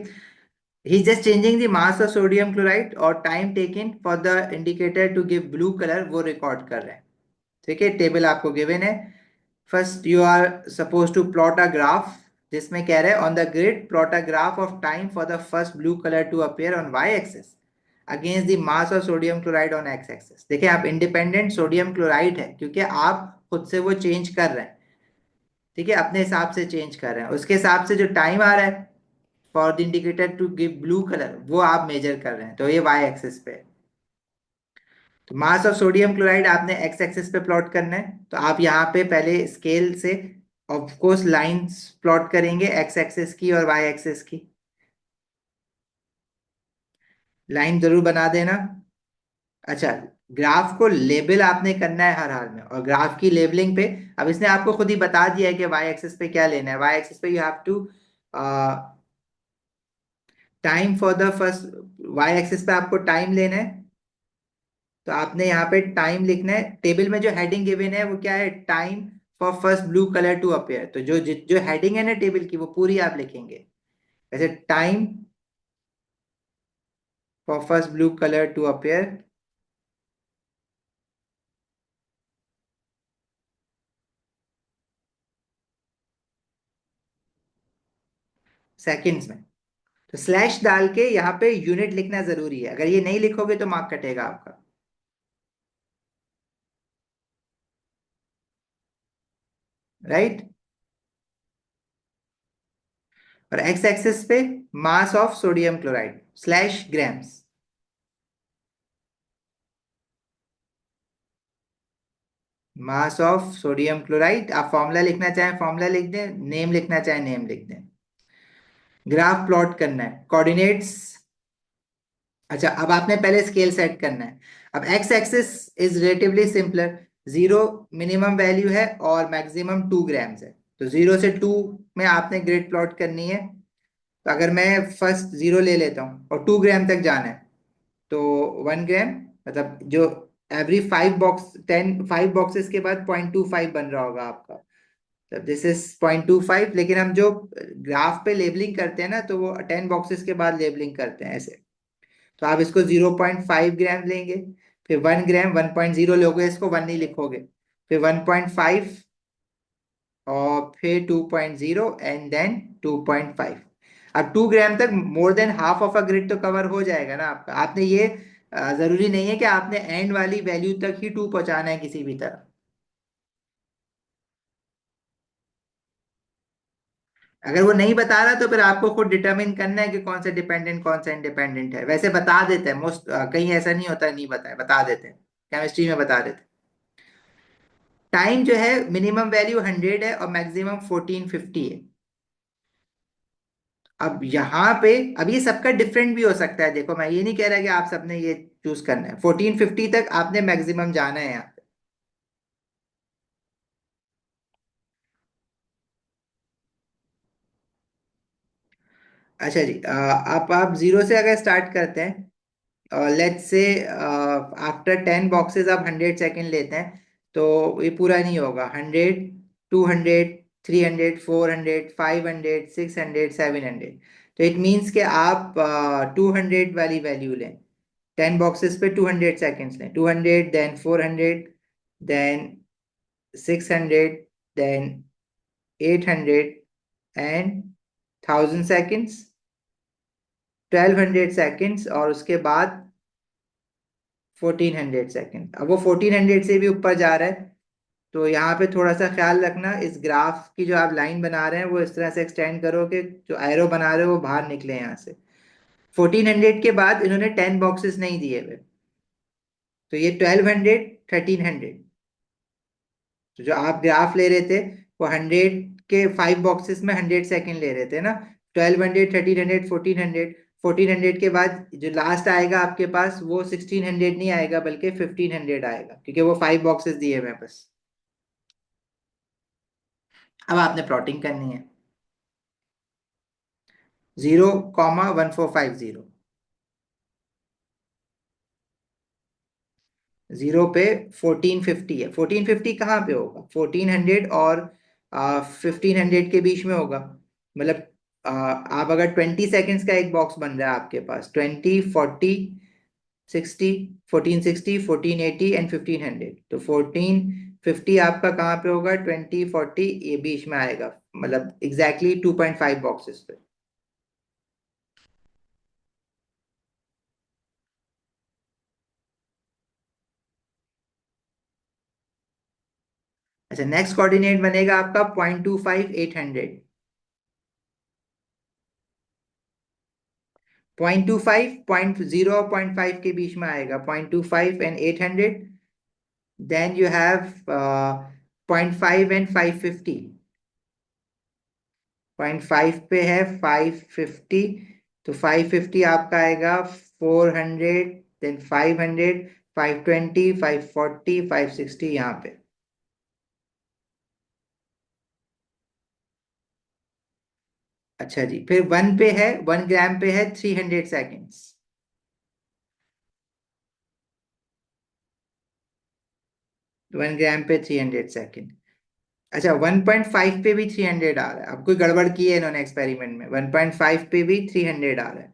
Speaker 1: He's just changing the mass of sodium chloride और time taken for the indicator to give blue color, वो रिकॉर्ड कर रहे हैं। ठीक है, टेबल आपको गिवन है। First you are suppose to plot a graph, जिसमें कह रहे हैं on the grid plot a graph of time for the first blue colour to appear on y axis against the mass of sodium chloride on x axis. देखिए, आप इंडिपेंडेंट सोडियम क्लोराइड है क्योंकि आप खुद से वो चेंज कर रहे हैं। ठीक है, अपने हिसाब से चेंज कर रहे हैं, उसके हिसाब से जो टाइम आ रहा है for the indicator to give blue colour, वो आप मेजर कर रहे हैं, तो ये वाई एक्सिस पे है। तो मास ऑफ सोडियम क्लोराइड आपने एक्स एक्सिस पे प्लॉट करना है, तो आप यहाँ पे पहले स्केल से ऑफ कोर्स लाइंस प्लॉट करेंगे, एक्स एक्सिस की और वाई एक्सिस की। लाइन जरूर बना देना। अच्छा, ग्राफ को लेबल आपने करना है हर हाल में, और ग्राफ की लेबलिंग पे अब इसने आपको खुद ही बता दिया है कि वाई एक्सिस पे क्या लेना है। वाई एक्सिस पे you have to time for the first, y axis पे आपको टाइम लेना है तो आपने यहाँ पे टाइम लिखना है। टेबल में जो हेडिंग गिवन है वो क्या है, time for first blue colour to appear. तो जो जो हेडिंग है ना टेबल की, वो पूरी आप लिखेंगे। जैसे time for first blue colour to appear seconds में। तो स्लैश डाल के यहाँ पे यूनिट लिखना जरूरी है, अगर ये नहीं लिखोगे तो मार्क कटेगा आपका। राइट। और एक्स एक्सिस पे मास of sodium chloride slash grams. Mass of sodium chloride, आप फॉर्मूला लिखना चाहें फॉर्मूला लिख दें, नेम लिखना चाहें नेम लिख दें। ग्राफ प्लॉट करना है, कोऑर्डिनेट्स। अच्छा, अब आपने पहले स्केल सेट करना है। अब x axis is relatively simpler. Zero minimum value है और मैक्सिमम 2 ग्राम्स है। तो 0 से 2 में आपने ग्रिड प्लॉट करनी है। तो अगर मैं फर्स्ट 0 ले लेता हूँ और 2 ग्राम तक जाना है, तो 1 ग्राम, मतलब जो एवरी 5 बॉक्सेस के बाद 0.25 बन रहा होगा आपका। तो दिस इज 0.25। लेकिन हम जो ग्राफ पे लेबलिंग करते हैं ना, तो वो 10 बॉक्सेस के बाद लेबलिंग करते हैं ऐसे। तो आप इसको 0.5 ग्राम लेंगे, फिर 1 ग्राम, 1.0 लोगे, इसको 1 नहीं लिखोगे, फिर 1.5, और फिर 2.0 एंड देन 2.5। अब 2 ग्राम तक more than half of a grid तो कवर हो जाएगा ना आपका। आपने ये जरूरी नहीं है कि आपने एंड वाली वैल्यू तक ही 2 पहुंचाना है किसी भी तरह। अगर वो नहीं बता रहा तो फिर आपको खुद डिटरमिन करना है कि कौन सा डिपेंडेंट कौन सा इंडिपेंडेंट है। वैसे बता देते हैं मोस्ट, कहीं ऐसा नहीं होता नहीं बताए, बता देते हैं, केमिस्ट्री में बता देते हैं। टाइम जो है मिनिमम वैल्यू 100 है और मैक्सिमम 1450 है। अब यहाँ पे, अब ये सबका डिफरेंट भी हो सकता है, देखो मैं ये नहीं कह रहा कि आप सबने ये चूज करना है। 1450 तक आपने मैक्सिमम जाना है यहाँ पे। अच्छा जी, आप 0 से अगर स्टार्ट करते हैं, लेट्स से आफ्टर 10 बॉक्सेस आप 100 सेकेंड लेते हैं, तो ये पूरा नहीं होगा। 100, 200, 300, 400, 500, 600, 700। तो इट मीन्स कि आप 200 वाली वैल्यू लें। 10 बॉक्सेस पे 200 सेकेंड्स लें। 200, then 400, then 600, then 800 and 1000 seconds, 1200 seconds, और उसके बाद 1400 सेकेंड। अब वो 1400 से भी ऊपर जा रहा है, तो यहाँ पे थोड़ा सा ख्याल रखना, इस ग्राफ की जो आप लाइन बना रहे हैं वो इस तरह से एक्सटेंड करो कि जो एरो बना रहे हो वो बाहर निकले यहाँ से। 1400 के बाद इन्होंने 10 बॉक्सेस नहीं दिए हुए, तो ये 1200, 1300। तो जो आप ग्राफ ले रहे थे, वो 100 के 5 बॉक्सेस में 100 सेकेंड ले रहे थे ना। 1200, 1300, 1400। 1400 के बाद जो लास्ट आएगा आपके पास, वो 1600 नहीं आएगा बल्कि 1500 आएगा, क्योंकि वो 5 बॉक्सेस दिए हुए हैं बस। अब आपने प्लॉटिंग करनी है। 0, 1450। 0 पे 1450 है। 1450 कहाँ पे होगा, 1400 और 1500 के बीच में होगा। मतलब आप अगर 20 सेकेंड्स का एक बॉक्स बन रहा है आपके पास, 20, 40, 60, 1460, 1480 एंड 1500, तो 1450 आपका कहाँ पे होगा, 20, 40 ये बीच में आएगा, मतलब एग्जैक्टली 2.5 बॉक्सेस पे। अच्छा, नेक्स्ट कोऑर्डिनेट बनेगा आपका 0.25, 800। 0.25, 0 और 0.5 के बीच में आएगा, 0.25 and 800। Then you have 0.5 and 550। 0.5 पे है 550, तो 550 आपका आएगा 400, देन 500, 520, 540, 560 यहाँ पे। अच्छा जी, फिर 1 पे है, 1 ग्राम पे है 300 सेकेंड्स। 1 ग्राम पे 300 सेकेंड। अच्छा, 1.5 पे भी 300 आ रहा है। अब कोई गड़बड़ की है इन्होंने एक्सपेरिमेंट में, 1.5 पे भी 300 आ रहा है,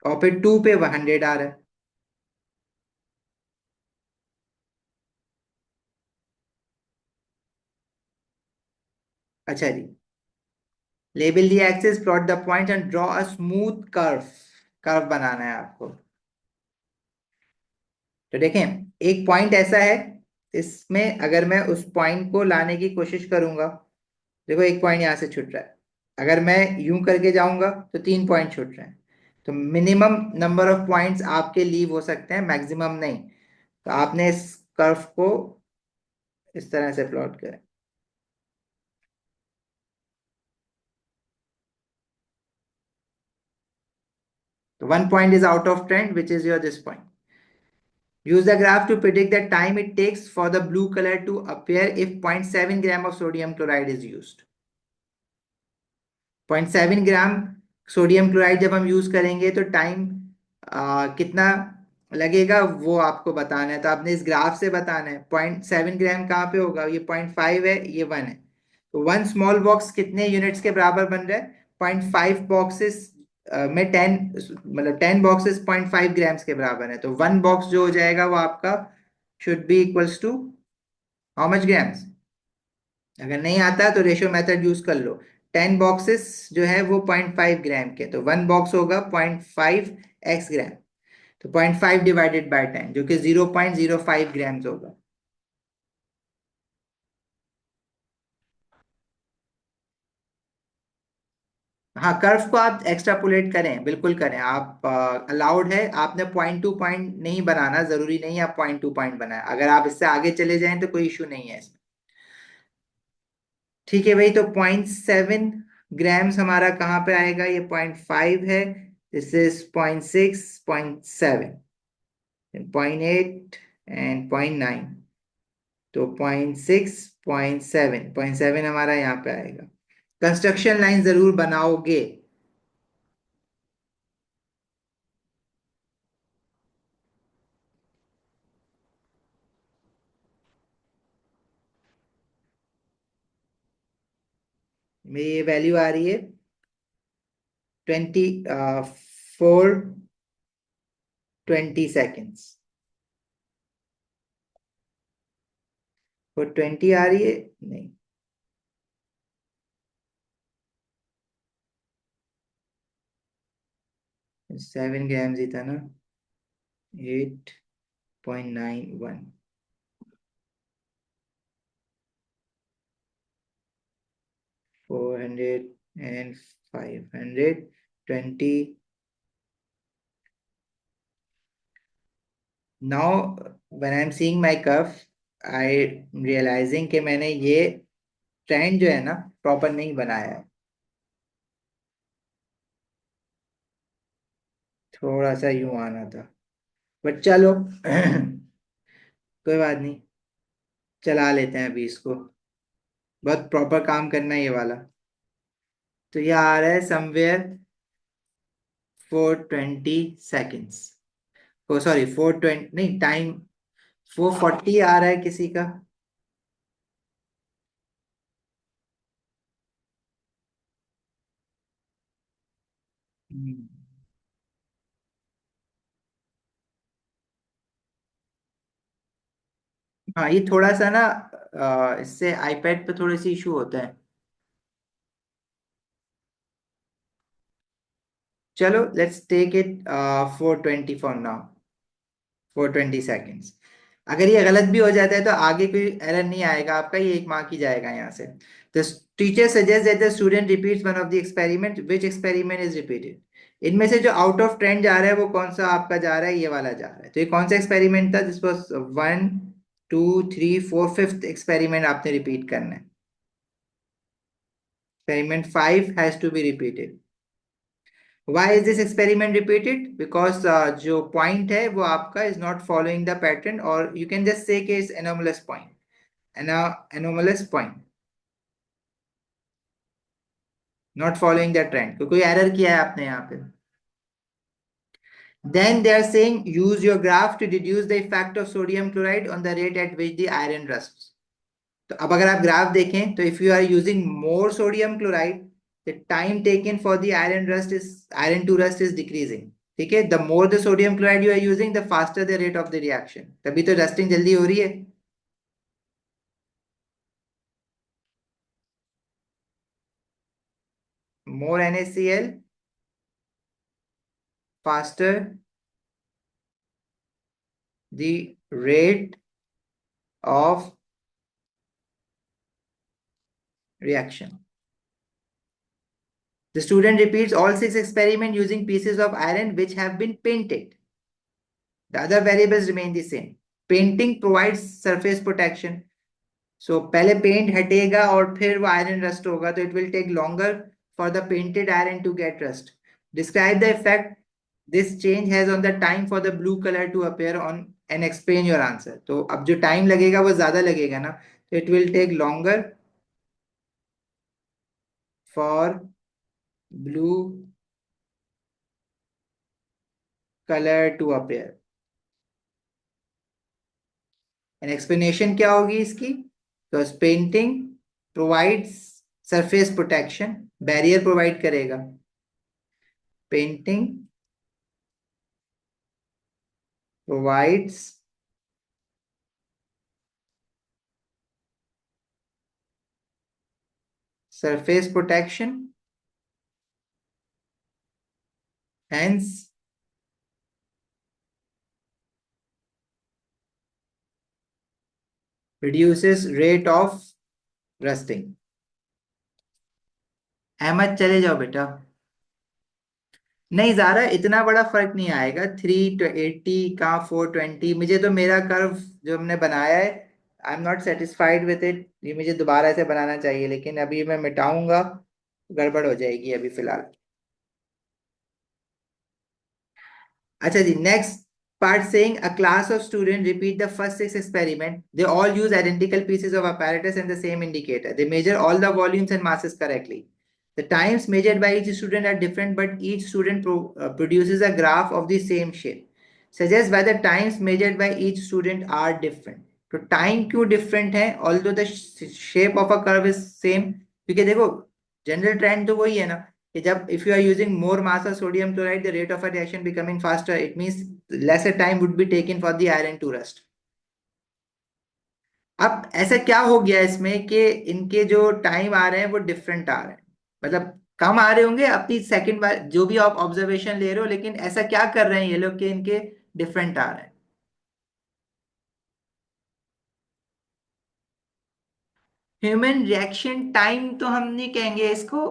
Speaker 1: और फिर 2 पे 100 आ रहा है। अच्छा जी, label the axis, plot the point and draw a smooth curve. Curve बनाना है आपको। तो देखें, एक पॉइंट ऐसा है, इसमें अगर मैं उस पॉइंट को लाने की कोशिश करूंगा, देखो एक पॉइंट यहां से छूट रहा है। अगर मैं यूं करके जाऊंगा तो 3 पॉइंट छूट रहे हैं। तो मिनिमम नंबर ऑफ पॉइंट्स आपके लीव हो सकते हैं, मैक्सिमम नहीं। तो आपने इस कर्व को इस तरह से प्लॉट करें। तो 1 point is out of trend, which is your this point. Use the graph to predict the time it takes for the blue color to appear if 0.7 gram of sodium chloride is used. 0.7 gram sodium chloride जब हम यूज करेंगे तो टाइम कितना लगेगा वो आपको बताना है। तो आपने इस ग्राफ से बताना है 0.7 ग्राम कहाँ पे होगा, ये 0.5 है, ये 1 है। तो 1 स्मॉल बॉक्स कितने यूनिट्स के बराबर बन रहा है? 0.5 बॉक्सेस में 10, मतलब 10 बॉक्सेस 0.5 ग्राम्स के बराबर है। तो 1 बॉक्स जो हो जाएगा वो आपका should be equals to how much grams. अगर नहीं आता है तो रेशियो मेथड यूज कर लो। 10 बॉक्सेस जो है वो 0.5 ग्राम के, तो 1 बॉक्स होगा 0.5 x ग्राम। तो 0.5 डिवाइडेड बाय 10 जो कि 0.05 ग्राम्स होगा। हाँ, कर्व को आप एक्स्ट्रापोलेट करें, बिल्कुल करें, आप अलाउड है। आपने पॉइंट टू पॉइंट नहीं बनाना, जरूरी नहीं आप पॉइंट टू पॉइंट बनाए। अगर आप इससे आगे चले जाएं तो कोई इशू नहीं है इसमें। ठीक है भाई, तो 0.7 ग्राम्स हमारा कहाँ पे आएगा? ये 0.5 है, दिस इज 0.6, 0.7, 0.8 एंड 0.9। तो 0.6, 0.7, 0.7 हमारा यहाँ पे आएगा। कंस्ट्रक्शन लाइन जरूर बनाओगे। मेरी ये वैल्यू आ रही है 420 सेकेंड्स। 420 आ रही है? नहीं, 7 ग्राम्स ही था ना। 8.91, 400 and 520। Now when I am seeing my curve, I realising कि मैंने ये ट्रेंड जो है ना प्रॉपर नहीं बनाया है। थोड़ा सा यूं आना था, बट चलो कोई बात नहीं, चला लेते हैं अभी इसको। बहुत प्रॉपर काम करना है ये वाला। तो ये आ रहा है समवेयर 420 सेकेंड्स। ओ सॉरी, 420 नहीं, टाइम 440 आ रहा है किसी का। हम्म, हाँ ये थोड़ा सा ना इससे आईपैड पे थोड़े से इशू होता है। चलो let's take it 420 for now, 420 seconds. अगर ये गलत भी हो जाता है तो आगे कोई एरर नहीं आएगा आपका, ये एक मार्क ही जाएगा यहाँ से। The teacher suggest that the student repeats one of the experiment, which experiment is repeated? इनमें से जो आउट ऑफ ट्रेंड जा रहा है वो कौन सा आपका जा रहा है? ये वाला जा रहा है। तो ये कौन सा एक्सपेरिमेंट था? दिस वाज 1, 2, 3, 4, फिफ्थ एक्सपेरिमेंट आपने रिपीट करना है। Experiment 5 has to be repeated. Why is this experiment repeated? Because जो point है वो आपका is not following the pattern, or you can just say कि it's anomalous point, anomalous point, not following the trend, कोई error किया है आपने यहाँ पे। Then they are saying use your graph to deduce the effect of sodium chloride on the rate at which the iron rusts. तो अब अगर आप ग्राफ देखें तो if you are using more sodium chloride, the time taken for the iron to rust is decreasing. ठीक है, the more the sodium chloride you are using, the faster the rate of the reaction. तभी तो रस्टिंग जल्दी हो रही है. More NaCl, faster the rate of reaction. The student repeats all 6 experiments using pieces of iron which have been painted. The other variables remain the same. Painting provides surface protection. So पहले पेंट हटेगा और फिर वो आयरन रस्ट होगा, तो it will take longer for the painted iron to get rust. Describe the effect this change has on the time for the blue color to appear on and explain your answer. तो अब जो टाइम लगेगा वो ज्यादा लगेगा ना, तो it will take longer for blue color to appear. And explanation क्या होगी इसकी? तो painting provides surface protection, barrier provide करेगा. Painting provides surface protection, hence reduces rate of rusting. Ahmed चले जाओ बेटा. नहीं ज़ारा, इतना बड़ा फर्क नहीं आएगा. 380 का 420. मुझे तो मेरा कर्व जो हमने बनाया है, I am not satisfied with it. ये मुझे दोबारा से बनाना चाहिए, लेकिन अभी मैं मिटाऊंगा, गड़बड़ हो जाएगी अभी फिलहाल. अच्छा जी, next part saying a class of students repeat the first 6 experiment. They all use identical pieces of apparatus and the same indicator. They measure all the volumes and masses correctly. The times measured by each student are different, but each student produces a graph of the same shape. Suggest why the times measured by each student are different. तो टाइम क्यों डिफरेंट है although the shape of a curve is same? क्योंकि देखो, जनरल ट्रेंड तो वही है ना, कि जब if you are using more mass of sodium chloride, the rate of a reaction becoming faster, it means lesser time would be taken for the iron to rust. अब ऐसा क्या हो गया इसमें कि इनके जो टाइम आ रहे हैं वो डिफरेंट आ रहे हैं, मतलब कम आ रहे होंगे अपनी सेकंड बार जो भी आप ऑब्जर्वेशन ले रहे हो, लेकिन ऐसा क्या कर रहे हैं ये लोग कि इनके डिफरेंट आ रहे हैं? ह्यूमन रिएक्शन टाइम तो हम नहीं कहेंगे इसको,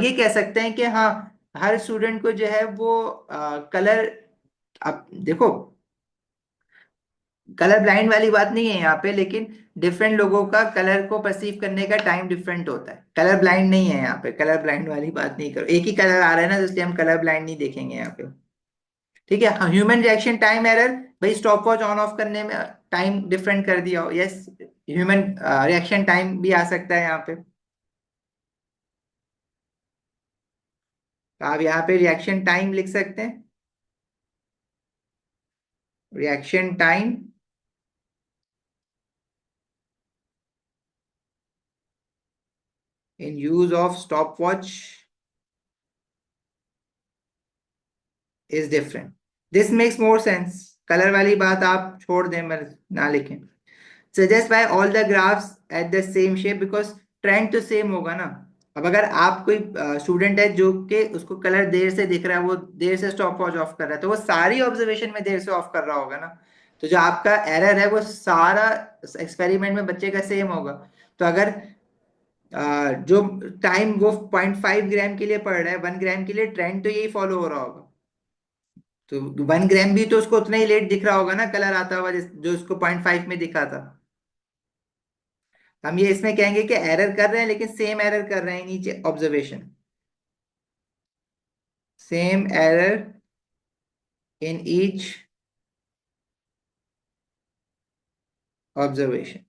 Speaker 1: ये कह सकते हैं कि हाँ, हर स्टूडेंट को जो है वो कलर, अब देखो, कलर ब्लाइंड वाली बात नहीं है यहाँ पे, लेकिन डिफरेंट लोगों का कलर को परसीव करने का टाइम डिफरेंट होता है. कलर ब्लाइंड नहीं है यहाँ पे, कलर ब्लाइंड वाली बात नहीं करो. एक ही कलर आ रहा है ना, तो इसलिए हम कलर ब्लाइंड नहीं देखेंगे यहाँ पे. ठीक है. ह्यूमन रिएक्शन टाइम एरर, भाई स्टॉप वॉच ऑन ऑफ करने में टाइम डिफरेंट कर दिया हो, यस, ह्यूमन रिएक्शन टाइम भी आ सकता है यहाँ पे. तो आप यहाँ पे रिएक्शन टाइम लिख सकते हैं. Reaction time in use of stopwatch is different. This makes more sense. Colour वाली बात आप छोड़ दें, मैं ना लिखें. Suggest by all the graphs at the same shape, because trend तो सेम होगा ना. अब अगर आप कोई स्टूडेंट है जो कि उसको कलर देर से दिख रहा है, वो देर से स्टॉप वॉच ऑफ कर रहा है, तो वो सारी ऑब्जर्वेशन में देर से ऑफ कर रहा होगा ना. तो जो आपका एरर है वो सारा एक्सपेरिमेंट में बच्चे का सेम होगा. तो अगर जो टाइम वो 0.5 ग्राम के लिए पड़ रहा है, 1 ग्राम के लिए, ट्रेंड तो यही फॉलो हो रहा होगा. तो 1 ग्राम भी तो उसको उतना ही लेट दिख रहा होगा ना कलर आता हुआ, जो उसको 0.5 में दिखा था. हम ये इसमें कहेंगे कि एरर कर रहे हैं, लेकिन सेम एरर कर रहे हैं नीचे observation. Same error in each observation.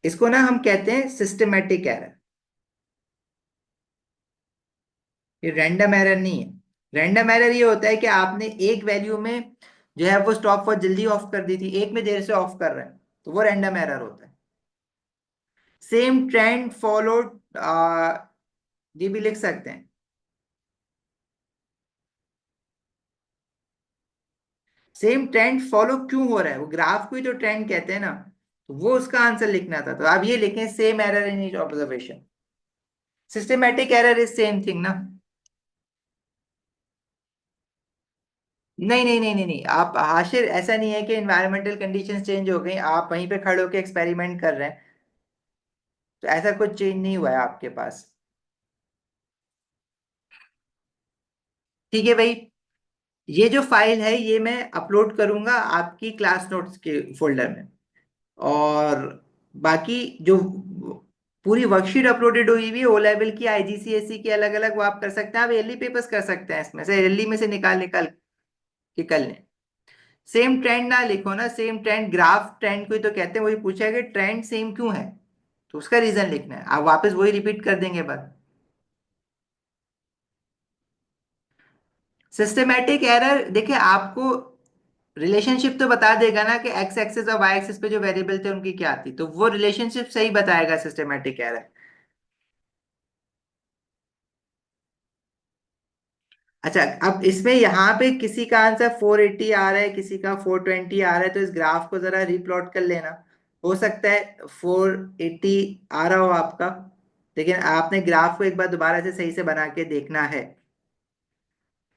Speaker 1: इसको ना हम कहते हैं सिस्टमेटिक एरर. ये रैंडम एरर नहीं है. रैंडम एरर ये होता है कि आपने एक वैल्यू में जो है वो स्टॉप वॉच जल्दी ऑफ कर दी थी, एक में देर से ऑफ कर रहे हैं, तो वो रैंडम एरर होता है। सेम ट्रेंड फॉलोड, ये भी लिख सकते हैं। सेम ट्रेंड फॉलो क्यों हो रहा है, वो ग्राफ को ही तो ट्रेंड कहते हैं ना, तो वो उसका आंसर लिखना था। तो आप ये लिखें, same error in each observation. Systematic error is same thing ना। नहीं नहीं नहीं नहीं नहीं, आप हाशिर, ऐसा नहीं है कि इन्वायरमेंटल कंडीशंस चेंज हो गई, आप वहीं पे खड़े होकर एक्सपेरिमेंट कर रहे हैं, तो ऐसा कुछ चेंज नहीं हुआ है आपके पास। ठीक है भाई, ये जो फाइल है ये मैं अपलोड करूंगा आपकी क्लास नोट्स के फोल्डर में। और बाकी जो पूरी वर्कशीट अपलोडेड हुई हुई है ओ लेवल की, आईजीसीएसई की, अलग अलग, वो आप कर सकते हैं। आप एलई पेपर्स कर सकते हैं, इसमें से एलई में से निकाल निकाल के कर लें। सेम ट्रेंड ना लिखो ना, सेम ट्रेंड, ग्राफ ट्रेंड को ही तो कहते हैं। वही पूछा है कि ट्रेंड सेम क्यों है, तो उसका रीजन लिखना है। आप वापस वही रिपीट कर देंगे बस। सिस्टमेटिक एरर देखिए, आपको रिलेशनशिप तो बता देगा ना कि एक्स एक्सिस और वाई एक्सिस पे जो वेरिएबल थे उनकी क्या थी, तो वो रिलेशनशिप सही बताएगा सिस्टमेटिक एरर। अच्छा, अब इसमें यहाँ पे किसी का आंसर 480 आ रहा है, किसी का 420 आ रहा है, तो इस ग्राफ को जरा रिप्लॉट कर लेना। हो सकता है 480 आ रहा हो आपका, लेकिन आपने ग्राफ को एक बार दोबारा से सही से बना के देखना है।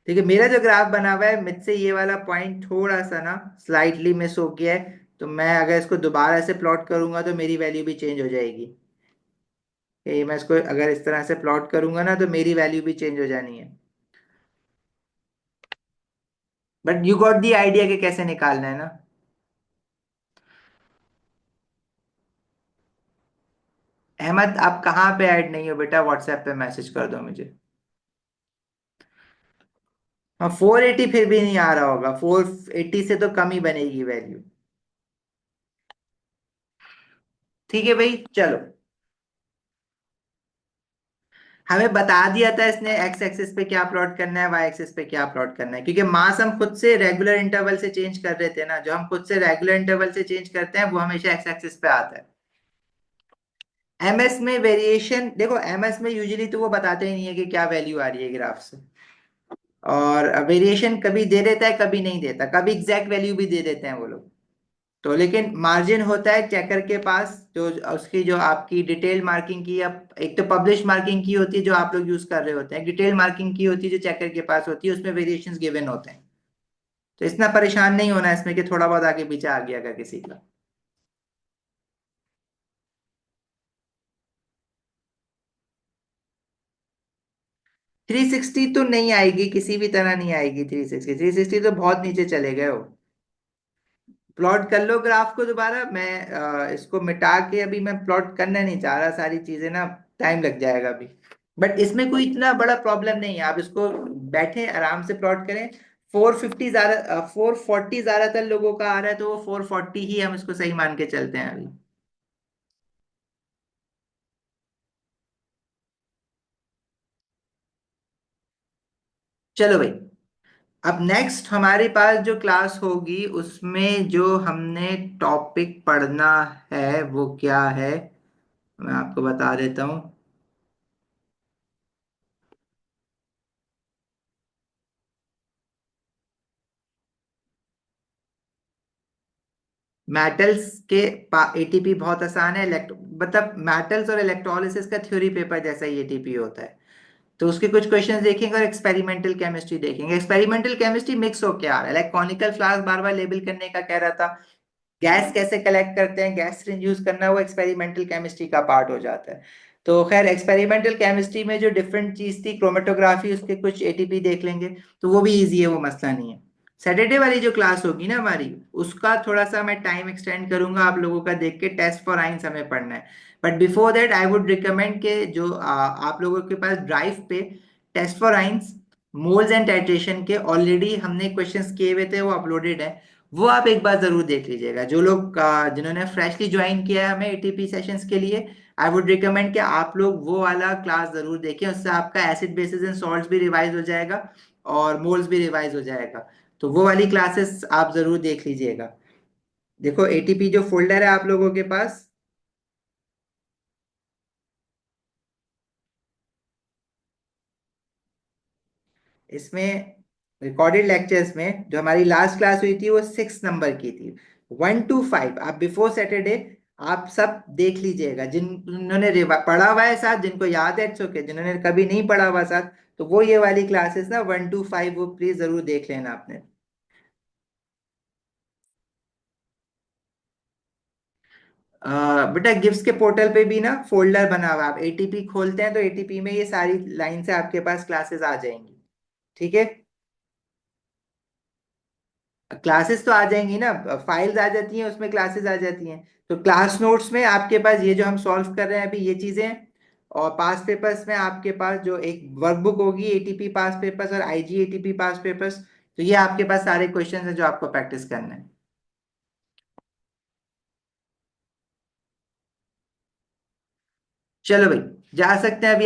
Speaker 1: ठीक है, मेरा जो ग्राफ बना हुआ है, मुझसे ये वाला पॉइंट थोड़ा सा ना स्लाइटली मिस हो गया है, तो मैं अगर इसको दोबारा से प्लॉट करूंगा तो मेरी वैल्यू भी चेंज हो जाएगी। ये मैं इसको अगर इस तरह से प्लॉट करूंगा ना, तो मेरी वैल्यू भी चेंज हो जानी है। But you got the idea कि कैसे निकालना है ना। अहमद, आप कहाँ पे ऐड नहीं हो बेटा, व्हाट्सएप पे मैसेज कर दो मुझे। हाँ, 480 फिर भी नहीं आ रहा होगा, 480 से तो कम ही बनेगी वैल्यू। ठीक है भाई, चलो। हमें बता दिया था इसने एक्स एक्सिस पे क्या प्लॉट करना है, वाई एक्सिस पे क्या प्लॉट करना है, क्योंकि मास हम खुद से रेगुलर इंटरवल से चेंज कर रहे थे ना। जो हम खुद से रेगुलर इंटरवल से चेंज करते हैं वो हमेशा एक्स एक्सिस पे आता है। एमएस में वेरिएशन देखो, एमएस में यूजुअली तो वो बताते ही नहीं है कि क्या वैल्यू आ रही है ग्राफ से। और वेरिएशन कभी दे देता है, कभी नहीं देता, कभी एग्जैक्ट वैल्यू भी दे देते हैं वो लोग। तो लेकिन मार्जिन होता है चेकर के पास, जो उसकी जो आपकी डिटेल मार्किंग की, अब एक तो पब्लिश मार्किंग की होती है जो आप लोग यूज कर रहे होते हैं, डिटेल मार्किंग की होती है जो चेकर के पास होती है, उसमें वेरिएशंस गिवन होते हैं। तो इतना परेशान नहीं होना इसमें कि थोड़ा बहुत आगे पीछे आ गया अगर किसी का। 360 तो नहीं आएगी, किसी भी तरह नहीं आएगी 360। 360 तो बहुत नीचे चले गए हो। प्लॉट कर लो ग्राफ को दोबारा। मैं इसको मिटा के, अभी मैं प्लॉट करना नहीं चाह रहा सारी चीजें ना, टाइम लग जाएगा अभी। बट इसमें कोई इतना बड़ा प्रॉब्लम नहीं है, आप इसको बैठे आराम से प्लॉट करें। 450 ज्यादा, 440 ज्यादातर लोगों का आ रहा है, तो वो 440 ही हम इसको सही मान के चलते हैं अभी। चलो भाई, अब नेक्स्ट हमारे पास जो क्लास होगी उसमें जो हमने टॉपिक पढ़ना है वो क्या है, मैं आपको बता देता हूँ। मेटल्स के एटीपी बहुत आसान है। मतलब मेटल्स और इलेक्ट्रोलिसिस का थ्योरी पेपर जैसा ही एटीपी होता है। तो उसके कुछ क्वेश्चंस देखेंगे और एक्सपेरिमेंटल केमिस्ट्री देखेंगे। एक्सपेरिमेंटल केमिस्ट्री मिक्स होके आ रहा है, लाइक कॉनिकल फ्लास्क बार बार लेबल करने का कह रहा था, गैस कैसे कलेक्ट करते हैं, गैस सिरिंज यूज करना, वो एक्सपेरिमेंटल केमिस्ट्री का पार्ट हो जाता है। तो खैर, एक्सपेरिमेंटल केमिस्ट्री में जो डिफरेंट चीज थी क्रोमेटोग्राफी, उसके कुछ एटीपी देख लेंगे, तो वो भी इजी है, वो मसला नहीं है। सैटरडे वाली जो क्लास होगी ना हमारी, उसका थोड़ा सा मैं टाइम एक्सटेंड करूंगा आप लोगों का देख के। टेस्ट फॉर आइंस हमें पढ़ना है। But before that I would recommend के जो आप लोगों के पास ड्राइव पे test for ions, moles and titration के ऑलरेडी हमने क्वेश्चंस किए हुए थे, वो अपलोडेड है। वो आप एक बार जरूर देख लीजिएगा। जो लोग जिन्होंने फ्रेशली ज्वाइन किया है हमें एटीपी सेशंस के लिए, आई वुड रिकमेंड कि आप लोग वो वाला क्लास जरूर देखें, उससे आपका एसिड बेसिस एंड सॉल्ट्स भी रिवाइज हो जाएगा और मोल्स भी रिवाइज हो जाएगा। तो वो वाली क्लासेस आप जरूर देख लीजिएगा। देखो एटीपी जो फोल्डर है आप लोगों के पास, इसमें रिकॉर्डेड लेक्चर्स में जो हमारी लास्ट क्लास हुई थी वो 6 नंबर की थी। 1 to 5 आप बिफोर सैटरडे आप सब देख लीजिएगा, जिन्होंने पढ़ा हुआ है साथ, जिनको याद है इट्स ओके, जिन्होंने कभी नहीं पढ़ा हुआ साथ, तो वो ये वाली क्लासेस ना 1 to 5 वो प्लीज जरूर देख लेना आपने। बेटा गिव्स के पोर्टल पे भी ना फोल्डर बना हुआ है, आप एटीपी खोलते हैं तो एटीपी में ये सारी लाइन से आपके पास क्लासेस आ जाएंगी। ठीक है, क्लासेस तो आ जाएंगी ना, फाइल्स आ जाती हैं उसमें क्लासेस आ जाती हैं। तो क्लास नोट्स में आपके पास ये जो हम सॉल्व कर रहे हैं अभी ये चीजें हैं, और पास पेपर्स में आपके पास जो एक वर्कबुक होगी एटीपी पास पेपर्स और आईजी एटीपी पास पेपर्स, तो ये आपके पास सारे क्वेश्चन हैं जो आपको प्रैक्टिस करना है। चलो भाई, जा सकते हैं अभी।